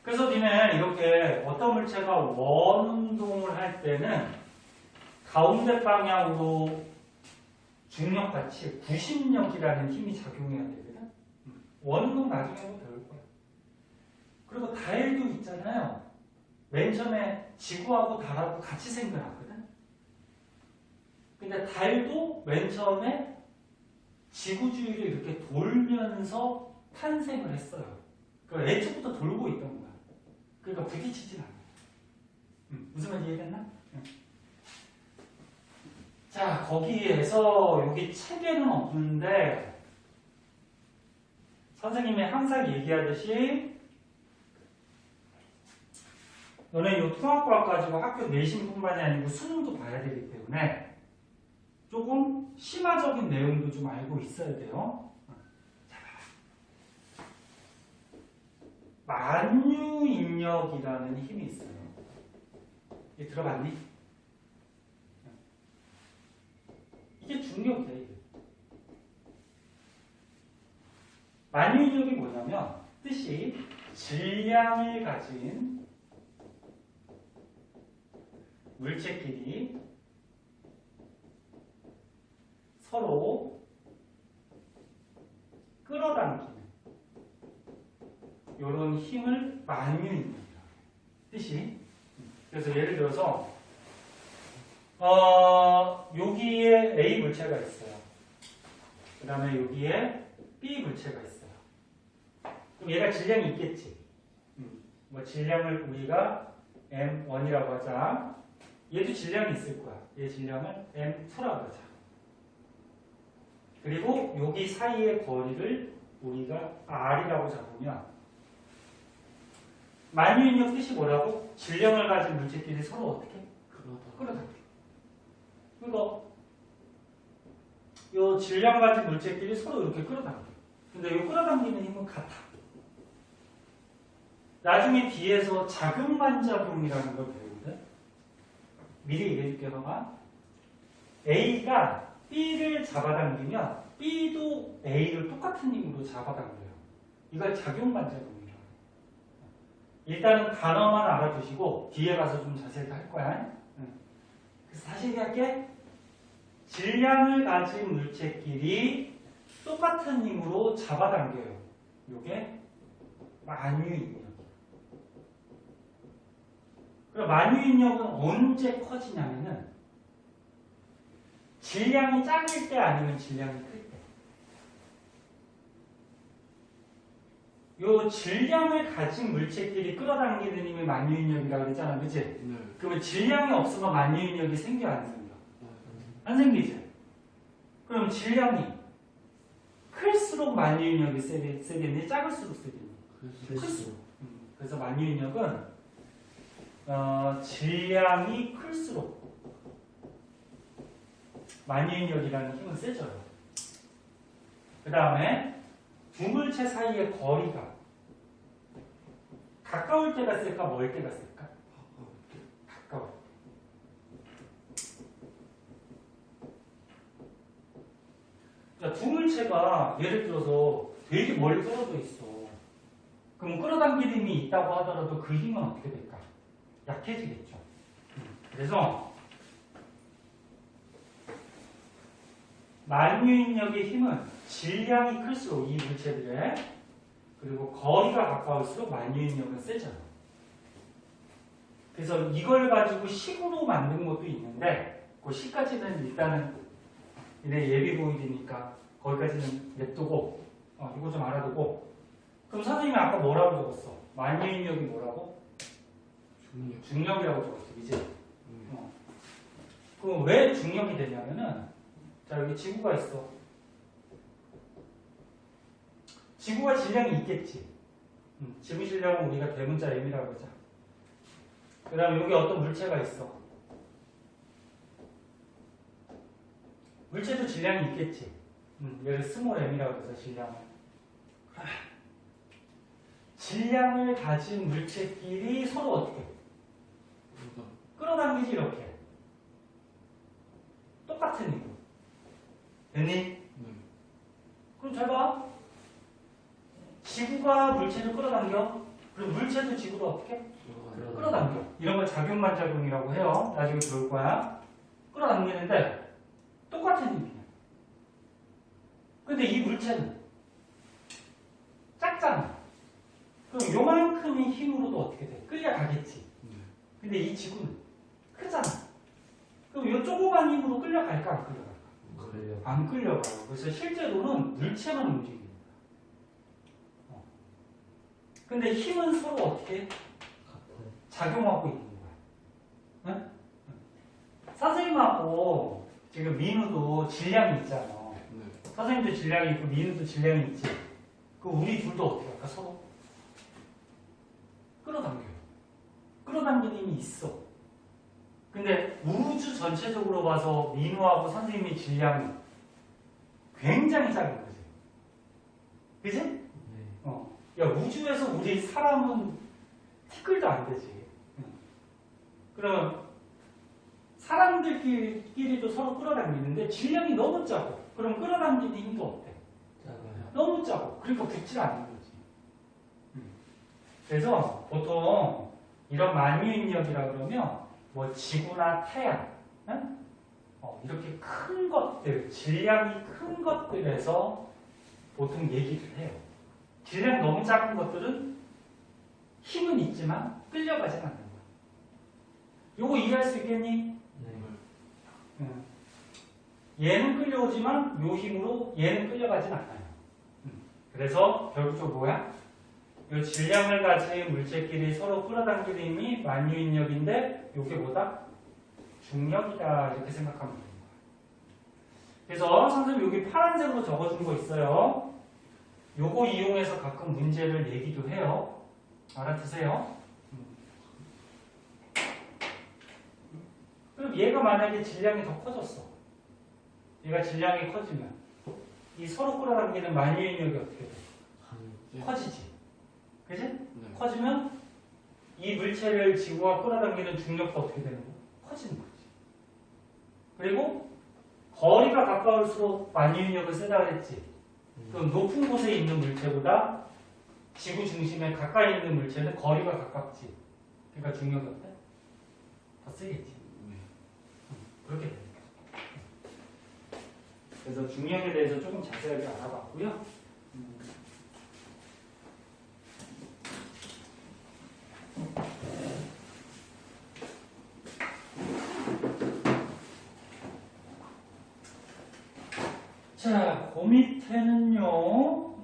그래서 니네 이렇게 어떤 물체가 원 운동을 할 때는 가운데 방향으로 중력같이 구심력이라는 힘이 작용해야 되거든. 원 운동 나중에도 배울 거야. 그리고 달도 있잖아요. 맨 처음에 지구하고 달하고 같이 생겨났거든. 근데 달도 맨 처음에 지구 주위를 이렇게 돌면서 탄생을 했어요. 그러니까 애초부터 돌고 있던 거야. 그러니까 부딪히진 않아. 무슨 말인지 이해됐나? 자, 거기에서 여기 책에는 없는데 선생님이 항상 얘기하듯이 너네 이 통합과학 가지고 학교 내신뿐만이 아니고 수능도 봐야 되기 때문에 조금 심화적인 내용도 좀 알고 있어야 돼요. 자, 만유인력이라는 힘이 있어요. 이게 들어봤니? 이게 중력이야. 이게. 만유인력이 뭐냐면 뜻이 질량을 가진 물체끼리 서로 끌어당기는 이런 힘을 만유인력이라고 뜻이. 그래서 예를 들어서 여기에 A 물체가 있어요. 그 다음에 여기에 B 물체가 있어요. 그럼 얘가 질량이 있겠지. 뭐 질량을 우리가 M1이라고 하자. 얘도 질량이 있을 거야. 얘 질량을 M2라고 하자. 그리고 여기 사이의 거리를 우리가 R이라고 잡으면 만유인력 뜻이 뭐라고? 질량을 가진 물체끼리 서로 어떻게? 끌어당겨. 그러니까 이 질량 가진 물체끼리 서로 이렇게 끌어당겨. 근데 이 끌어당기는 힘은 같아. 나중에 뒤에서 작용반작용이라는 걸 배우거든. 미리 얘기해줄게. 봐봐. A가 B를 잡아당기면 B도 A를 똑같은 힘으로 잡아당겨요. 이걸 작용반작용이라고 해요. 일단은 단어만 알아두시고 뒤에 가서 좀 자세히 할 거야. 그래서 다시 얘기할게. 질량을 가진 물체끼리 똑같은 힘으로 잡아당겨요. 이게 만유인력. 그럼 만유인력은 언제 커지냐면은 질량이 작을 때 아니면 질량이 클 때. 요 질량을 가진 물체끼리 끌어당기는 힘이 만유인력이라고 그랬잖아. 그치? 네. 그러면 질량이 없으면 만유인력이 생겨 안 생겨? 안 생기지? 그럼 질량이 클수록 만유인력이 세겠니? 작을수록 세겠니? 클수록. 그래서 만유인력은 질량이 클수록 만유인력이라는 힘은 세져요. 그 다음에 두 물체 사이의 거리가 가까울 때가 셀까? 멀 때가 셀까? 가까울 때. 두 물체가 예를 들어서 되게 멀리 떨어져 있어. 그럼 끌어당기는 힘이 있다고 하더라도 그 힘은 어떻게 될까? 약해지겠죠. 그래서 만유인력의 힘은 질량이 클수록 이 물체들의 그리고 거리가 가까울수록 만유인력은 세져요. 그래서 이걸 가지고 식으로 만든 것도 있는데 그 식까지는 일단은 얘네 예비 보이니까 거기까지는 냅두고 이거 좀 알아두고. 그럼 선생님이 아까 뭐라고 적었어? 만유인력이 뭐라고? 중력이라고 적었어. 이제 그럼 왜 중력이 되냐면은, 자, 여기 지구가 있어. 지구가 질량이 있겠지. 지구 질량은 우리가 대문자 m이라고 하자. 그 다음에 여기 어떤 물체가 있어. 물체도 질량이 있겠지. 얘를 스몰 m이라고 해서 질량을. 질량을 가진 물체끼리 서로 어떻게 해? 끌어당기지 이렇게. 똑같은 이유. 됐니? 네. 그럼 잘 봐. 지구가 물체를 끌어당겨. 그럼 물체도 지구를 어떻게? 끌어당겨. 이런 걸 작용반작용이라고 해요. 나중에 배울 거야. 끌어당기는데 똑같은 힘이야. 근데 이 물체는 작잖아. 그럼 요만큼의 힘으로도 어떻게 돼? 끌려가겠지. 근데 이 지구는 크잖아. 그럼 이 조그만 힘으로 끌려갈까 안 끌려갈까? 안 끌려가요. 그래서 실제로는 물체만 움직입니다. 근데 힘은 서로 어떻게 작용하고 있는 거야. 응? 선생님하고 지금 민우도 질량이 있잖아. 선생님도 질량이 있고 민우도 질량이 있지. 그럼 우리 둘도 어떻게 할까? 서로 끌어당겨요. 끌어당기는 힘이 있어. 근데 우주 전체적으로 봐서 민우하고 선생님의 질량이 굉장히 작은 거지. 그치? 네. 야, 우주에서 우리 사람은 티끌도 안 되지. 그럼 사람들끼리도 서로 끌어당기는데 질량이 너무 작고, 그럼 끌어당기는 힘도 어때? 작아요. 너무 작고, 그러니까 붙질 않는 거지. 그래서 보통 이런 만유인력이라 그러면 뭐 지구나 태양, 응? 이렇게 큰 것들, 질량이 큰 것들에서 보통 얘기를 해요. 질량 너무 작은 것들은 힘은 있지만 끌려가진 않는 거야. 요거 이해할 수 있겠니? 네. 얘는 끌려오지만 요 힘으로 얘는 끌려가진 않아요. 그래서 결국적으로 뭐야? 요 질량을 가진 물체끼리 서로 끌어당기는 힘이 만유인력인데 요게 뭐다? 중력이다. 이렇게 생각하면 되는 거야. 그래서 선생님 여기 파란색으로 적어준 거 있어요. 요거 이용해서 가끔 문제를 내기도 해요. 알아두세요. 그럼 얘가 만약에 질량이 더 커졌어. 얘가 질량이 커지면 이 서로 끌어당기는 만유인력이 어떻게 돼? 커지지. 그지? 네. 커지면 이 물체를 지구가 끌어당기는 중력도 어떻게 되는 거야? 커지는 거지. 그리고 거리가 가까울수록 만유인력을 쓰다 그랬지. 그럼 높은 곳에 있는 물체보다 지구 중심에 가까이 있는 물체는 거리가 가깝지. 그러니까 중력이 어때? 더 세겠지. 그렇게 됩니다. 그래서 중력에 대해서 조금 자세하게 알아봤고요. 자, 그 밑에는요,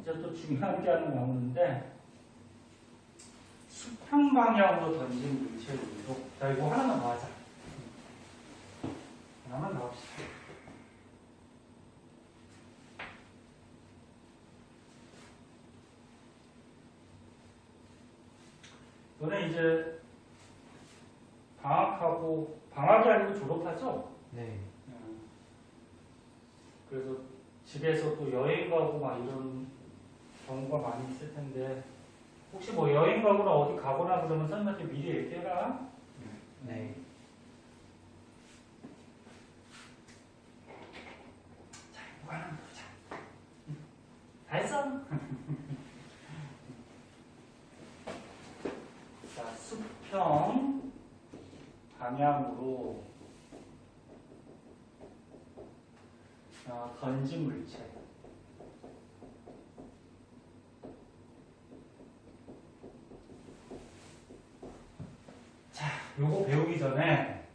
이제 또 중요한 게 하나 나오는데, 수평 방향으로 던진 물체의 운동. 자, 이거 하나만 더 하자. 하나만 더 합시다. 너네 이제 방학하고, 방학이 아니고 졸업하죠? 네. 그래서 집에서 또 여행 가고 막 이런 경우가 많이 있을 텐데 혹시 뭐 여행 가거나 어디 가거나 그러면 선생님한테 미리 얘기해라. 네. 자, 이거 하나 보자. 다 했어? 자, 수평 방향으로 던진 물체. 자, 요거 배우기 전에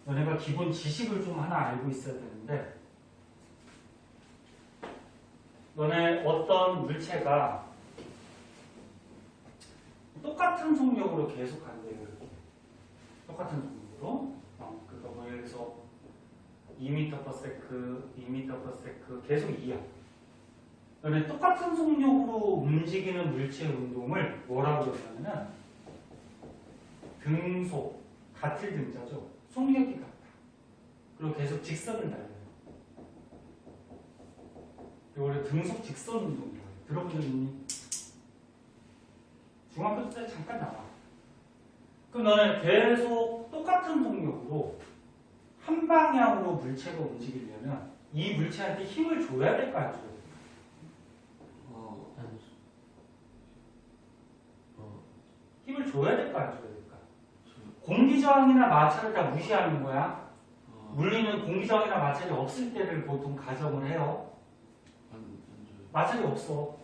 너네가 기본 지식을 좀 하나 알고 있어야 되는데, 너네 어떤 물체가 똑같은 속력으로 계속 간대요. 이렇게. 똑같은 속력으로. 그러니까 뭐 예를 들어서 2m/s, 2m/s 계속 2야. 그런데 똑같은 속력으로 움직이는 물체의 운동을 뭐라고 그러냐면 등속, 같을 등자죠. 속력이 같다. 그리고 계속 직선을 달려요. 이걸 등속 직선 운동이라고 해요. 들어본 적 있니? 중학교 때 잠깐 나와. 그럼 너는 계속 똑같은 속력으로 한 방향으로 물체가 움직이려면 이 물체한테 힘을 줘야 될까 안 줘야 될까? 힘을 줘야 될까 안 줘야 될까? 공기저항이나 마찰을 다 무시하는 거야. 물리는 공기저항이나 마찰이 없을 때를 보통 가정을 해요. 마찰이 없어.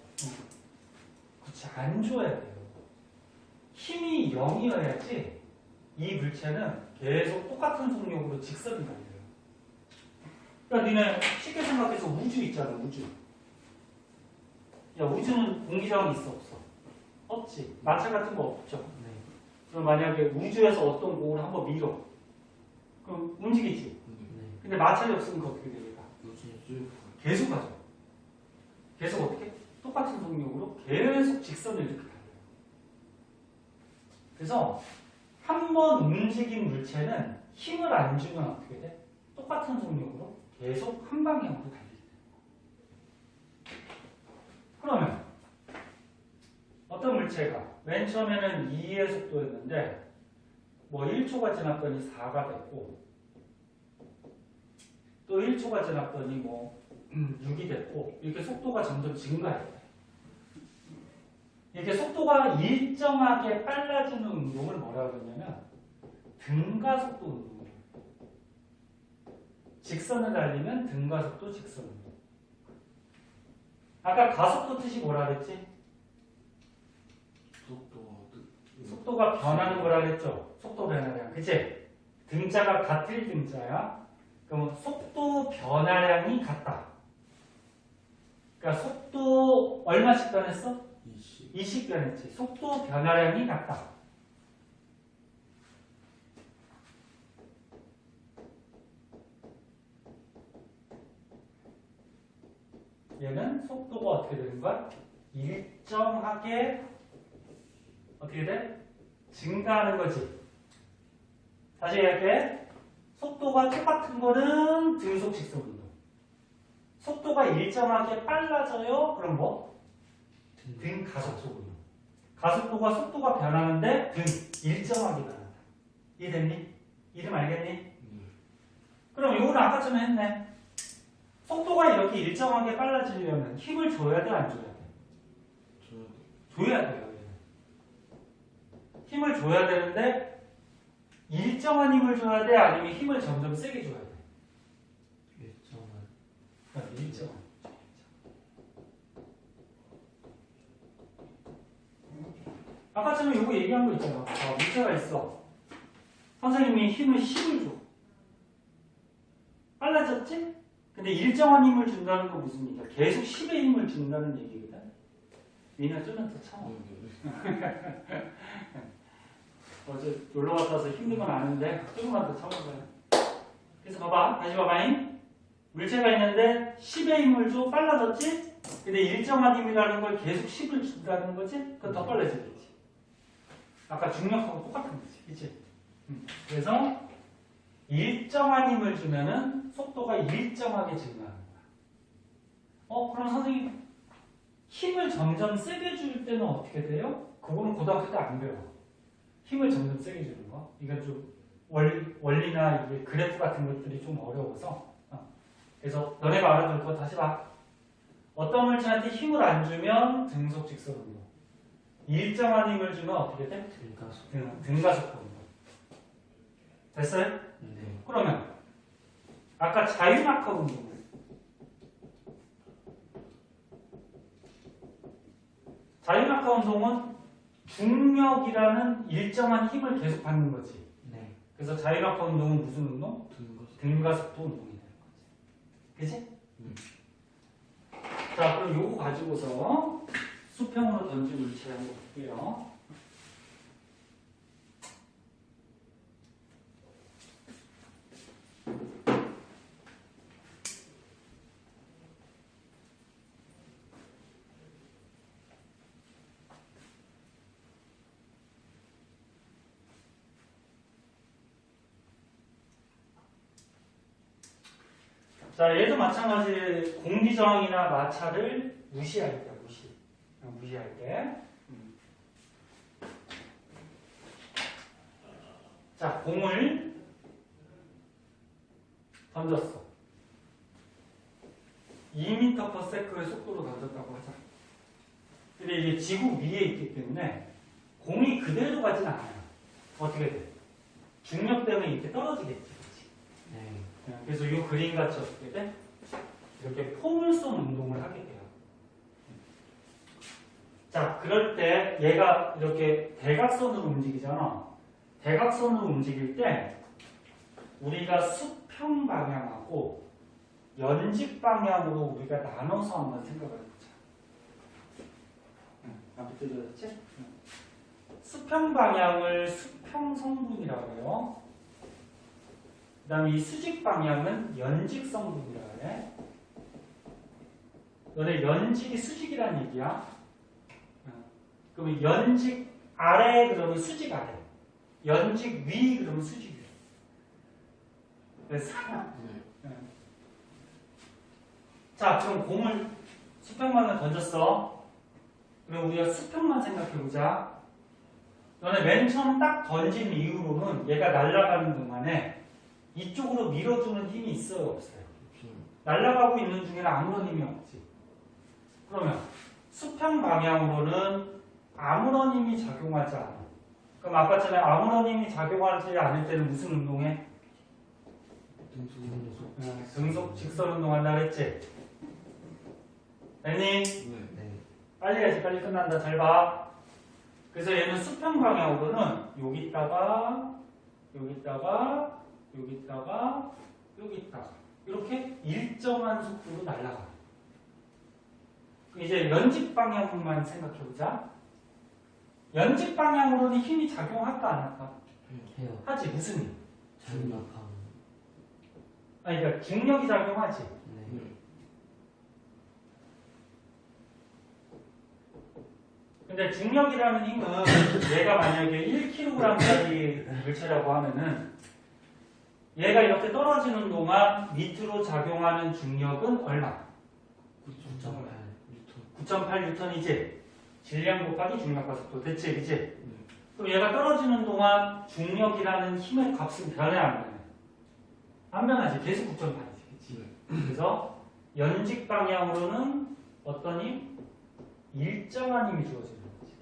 그렇지, 안 줘야 돼요. 힘이 0이어야지 이 물체는 계속 똑같은 속력으로 직선을 달려요. 그러니까 니네 쉽게 생각해서 우주 있잖아, 우주. 야, 우주는 공기저항이 있어, 없어? 없지. 마찰 같은 거 없죠. 네. 그럼 만약에 우주에서 어떤 공을 한번 밀어. 그럼 움직이지. 네. 근데 마찰이 없으면 어떻게 됩니까? 계속 가죠. 계속 어떻게? 똑같은 속력으로 계속 직선을 이렇게 달려요. 그래서 한 번 움직인 물체는 힘을 안 주면 어떻게 돼? 똑같은 속력으로 계속 한 방향으로 달리게 돼요. 그러면 어떤 물체가 맨 처음에는 2의 속도였는데 뭐 1초가 지났더니 4가 됐고 또 1초가 지났더니 뭐 6이 됐고 이렇게 속도가 점점 증가해요. 이렇게 속도가 일정하게 빨라지는 운동을 뭐라고 하냐면 등가속도 운동이에요. 직선을 달리면 등가속도 직선 운동. 아까 가속도 뜻이 뭐라 그랬지? 속도가 변하는 거라 그랬죠? 속도 변화량. 그치? 등자가 같을 등자야. 그럼 속도 변화량이 같다. 그러니까 속도 얼마씩 변했어? 20 변했지. 속도 변화량이 같다. 얘는 속도가 어떻게 되는 거야? 일정하게 어떻게 돼? 증가하는 거지. 다시 얘기할게. 속도가 똑같은 거는 등속 직선 운동. 속도가 일정하게 빨라져요. 그럼 뭐? 등 가속도 운동. 가속도가 속도가 변하는데 등 일정하게 변한다. 이해됐니? 이름 알겠니? 그럼 이거는 아까 전에 했네. 속도가 이렇게 일정하게 빨라지려면 힘을 줘야 돼, 안 줘야 돼? 줘야 돼요. 힘을 줘야 되는데 일정한 힘을 줘야 돼, 아니면 힘을 점점 세게 줘야 돼? 일정한. 아까 전에 이거 얘기한 거 있잖아. 물체가 있어. 선생님이 힘을 10을 줘. 빨라졌지? 근데 일정한 힘을 준다는 건 무슨 얘기야? 계속 10의 힘을 준다는 얘기거든. 니네 좀만 더 참아. 어제 놀러 갔다 와서 힘든 건 아는데 조금만 더 참아봐요. 그래서 봐봐. 다시 봐봐잉. 물체가 있는데 10의 힘을 줘. 빨라졌지? 근데 일정한 힘이라는 걸 계속 10을 준다는 거지? 그건 더 빨라지겠지. 아까 중력하고 똑같은 거지. 그치? 그래서 일정한 힘을 주면은 속도가 일정하게 증가하는 거야. 그럼 선생님 힘을 점점 세게 줄 때는 어떻게 돼요? 그거는 고등학교 때 안 배워. 힘을 점점 세게 주는 거. 이건 좀 원리나 이게 그래프 같은 것들이 좀 어려워서. 그래서 너네가 알아둘 거 다시 봐. 어떤 물체한테 힘을 안 주면 등속 직선 운동. 일정한 힘을 주면 어떻게 돼? 등가속도 운동. 됐어요? 네. 그러면 아까 자유낙하 운동을 자유낙하 운동은 중력이라는 일정한 힘을 계속 받는 거지. 네. 그래서 자유낙하 운동은 무슨 운동? 등가속도 운동이 되는 거지. 그치? 자, 그럼 요거 가지고서 수평으로 던진 물체 한번 볼게요. 자, 얘도 마찬가지 공기저항이나 마찰을 무시할 때, 무시할 때. 자, 공을 던졌어. 2m/s의 속도로 던졌다고 하자. 근데 이게 지구 위에 있기 때문에 공이 그대로 가진 않아요. 어떻게 돼? 중력 때문에 이렇게 떨어지겠지. 그치? 네. 그래서 이 그림 같이 어떻게 돼? 이렇게 포물선 운동을 하게 돼요. 자, 그럴 때 얘가 이렇게 대각선으로 움직이잖아. 대각선으로 움직일 때 우리가 수평 방향하고 연직 방향으로 우리가 나눠서 한번 생각을 해보자. 앞에 뜨졌지? 수평 방향을 수평 성분이라고 해요. 그 다음에 이 수직 방향은 연직 성분이라고 해. 너네 연직이 수직이란 얘기야. 그러면 연직 아래 그러면 수직 아래. 연직 위 그러면 수직 위. 그래서 자, 그럼 공을 수평방향 던졌어. 그럼 우리가 수평만 생각해보자. 너네 맨 처음 딱 던진 이후로는 얘가 날아가는 동안에 이쪽으로 밀어주는 힘이 있어요, 없어요? 날아가고 있는 중에는 아무런 힘이 없지. 그러면 수평 방향으로는 아무런 힘이 작용하지 않아. 그럼 아까 전에 아무런 힘이 작용하지 않을 때는 무슨 운동해? 등속 직선 운동한다 그랬지? 됐니? 네. 빨리 해야지. 빨리 끝난다. 잘 봐. 그래서 얘는 수평 방향으로는 여기 있다가 여기 있다가 여기 있다가 여기 있다가 이렇게 일정한 속도로 날아가. 이제 연직 방향만 생각해보자. 연직 방향으로는 힘이 작용할까 안 할까? 해요. 하지. 무슨 힘? 장력함. 아니 그러니까 중력이 작용하지. 네. 근데 중력이라는 힘은 얘가 만약에 1kg짜리 물체라고 하면은 얘가 이렇게 떨어지는 동안 밑으로 작용하는 중력은 얼마? 9.8N이지? 질량 곱하기 중력과 속도. 됐지? 그치? 그럼 얘가 떨어지는 동안 중력이라는 힘의 값은 변해 안 변해? 안 변하지. 계속 9.8이지. 그치? 그래서 연직 방향으로는 어떤 힘? 일정한 힘이 주어지는 거지.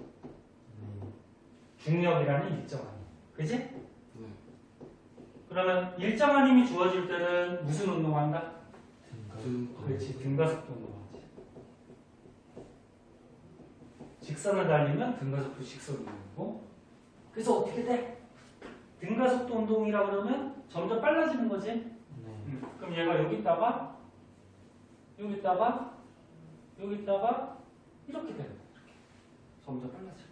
중력이라는 일정한 힘. 그치? 그러면 일정한 힘이 주어질 때는 무슨 운동한다? 그렇지. 등가속도 운동하지. 직선을 달리면 등가속도 직선 운동이고. 그래서 어떻게 돼? 등가속도 운동이라 그러면 점점 빨라지는 거지. 네. 그럼 얘가 여기 있다가 여기 있다가 여기 있다가 이렇게 되는 거야. 이렇게. 점점 빨라져.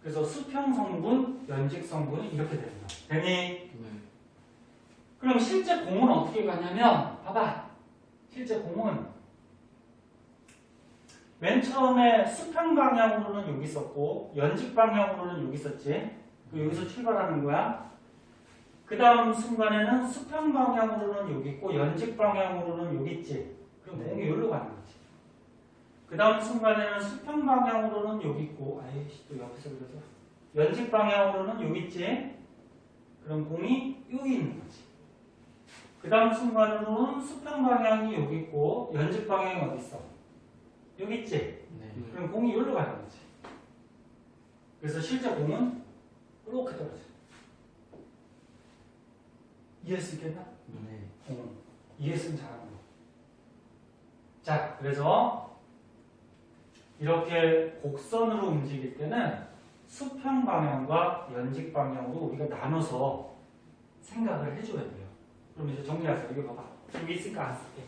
그래서 수평 성분, 연직 성분이 이렇게 되는 거야. 되니? 그럼 실제 공은 어떻게 가냐면 봐봐. 실제 공은 맨 처음에 수평 방향으로는 여기 있었고 연직 방향으로는 여기 있었지. 여기서 출발하는 거야. 그 다음 순간에는 수평 방향으로는 여기 있고 연직 방향으로는 여기 있지. 그럼 공이 여기로 가는 거지. 그 다음 순간에는 수평 방향으로는 여기 있고 아이씨 또 옆에서 그래서 연직 방향으로는 여기 있지. 그럼 공이 여기 있는 거지. 그 다음 순간으로는 수평 방향이 여기 있고 연직 방향이 어디 있어? 여기 있지? 네. 그럼 공이 여기로 가는 거지. 그래서 실제 공은 이렇게 떨어져. 이해할 수 있겠나? 네. 이해했으면 잘하는 거. 자, 그래서 이렇게 곡선으로 움직일 때는 수평 방향과 연직 방향으로 우리가 나눠서 생각을 해줘야 돼요. 그럼 이제 정리하세요. 이거 봐봐. 여기 있으니까 안 쓸게.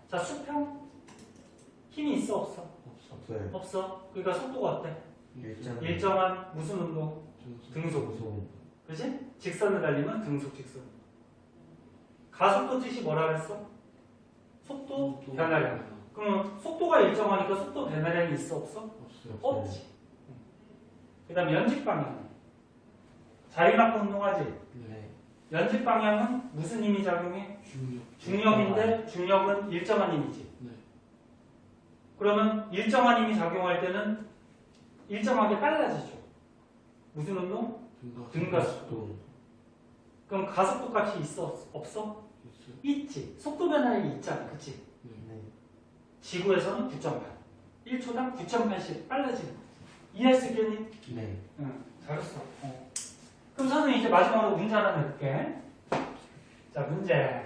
자, 수평 힘이 있어 없어? 없어요. 없어. 그러니까 속도가 어때? 일정. 일정한 무슨 운동? 등속. 그치? 직선을 달리면 등속 직선. 가속도 뜻이 뭐라 그랬어? 속도 변화량. 그럼 속도가 일정하니까 속도 변화량이 있어 없어? 없지. 그 다음 연직 방향. 자유낙하 운동하지? 네. 연집 방향은 무슨 힘이 작용해? 중력인데 중력은 일정한 힘이지. 네. 그러면 일정한 힘이 작용할 때는 일정하게 빨라지죠. 무슨 운동? 등가속도. 그럼 가속도 값이 있어? 없어? 있어요. 있지. 속도 변화에 있잖아. 그치? 네. 지구에서는 9.8. 1초당 9.8씩 빨라지는 거지. 이해할 수 있겠니? 네. 응. 잘했어. 그럼 선생님 이제 마지막으로 문제 하나 낼게. 자, 문제.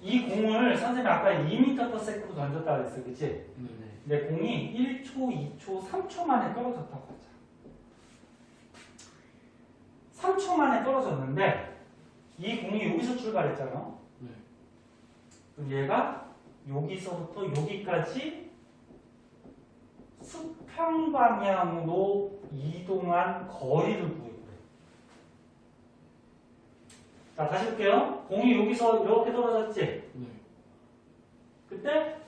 이 공을 선생님이 아까 2m/s로 던졌다 그랬어. 그치? 네. 근데 공이 1초, 2초, 3초 만에 떨어졌다고 하자. 3초 만에 떨어졌는데 이 공이 여기서 출발했잖아. 네. 그럼 얘가 여기서부터 여기까지 수평 방향으로 이동한 거리를 구해요. 자, 다시 볼게요. 공이 여기서 이렇게 떨어졌지? 네. 그때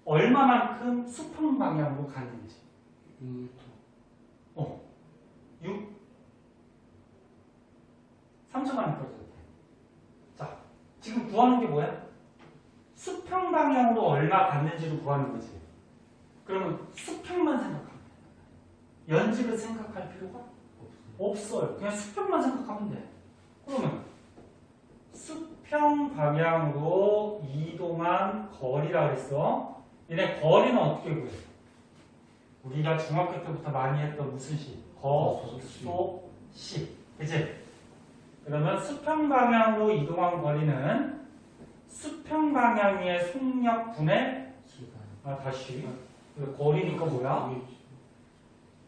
얼마만큼 수평 방향으로 갔는지. 6m. 3초 만에 떨어졌대. 자, 지금 구하는 게 뭐야? 수평 방향으로 얼마 갔는지를 구하는 거지. 그러면 수평만 생각하면 돼. 연집을 생각할 필요가 없어요. 그냥 수평만 생각하면 돼. 그러면 수평 방향으로 이동한 거리라 그랬어. 얘네 거리는 어떻게 구해? 우리가 중학교 때부터 많이 했던 무슨 시? 거소시. 그치? 그러면 수평 방향으로 이동한 거리는 수평 방향의 속력분의 다시 거리니까 뭐야?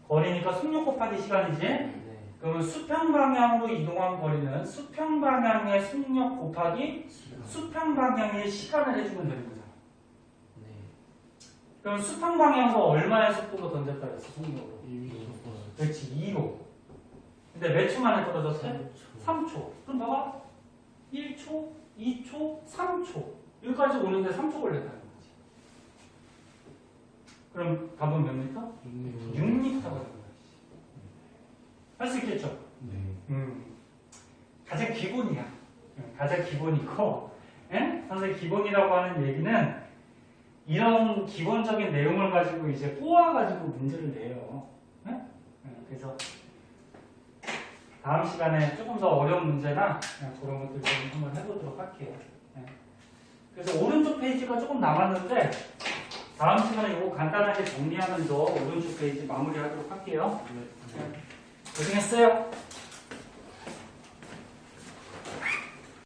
거리니까 속력 곱하기 시간이지? 네. 그러면 수평 방향으로 이동한 거리는 수평 방향의 속력 곱하기 수평 방향의 시간을 해주면 되는 거잖아. 네. 그럼 수평 방향으로 얼마의 속도로 던졌다 그랬어? 속력으로. 2m. 그렇지, 2로. 근데 몇 초 만에 떨어졌어? 3초. 그럼 봐봐. 1초, 2초, 3초. 여기까지 오는데 3초 걸렸다는 거지. 그럼 답은 몇 미터? 6m. 6m가 되는 거지. 할 수 있겠죠? 네. 가장 기본이야. 가장 기본이고, 예? 선생님 기본이라고 하는 얘기는 이런 기본적인 내용을 가지고 이제 꼬아가지고 문제를 내요. 예? 그래서 다음 시간에 조금 더 어려운 문제나 그런 것들 좀 한번 해보도록 할게요. 예. 그래서 오른쪽 페이지가 조금 남았는데 다음 시간에 이거 간단하게 정리하면서 오른쪽 페이지 마무리하도록 할게요. 네. 고생했어요.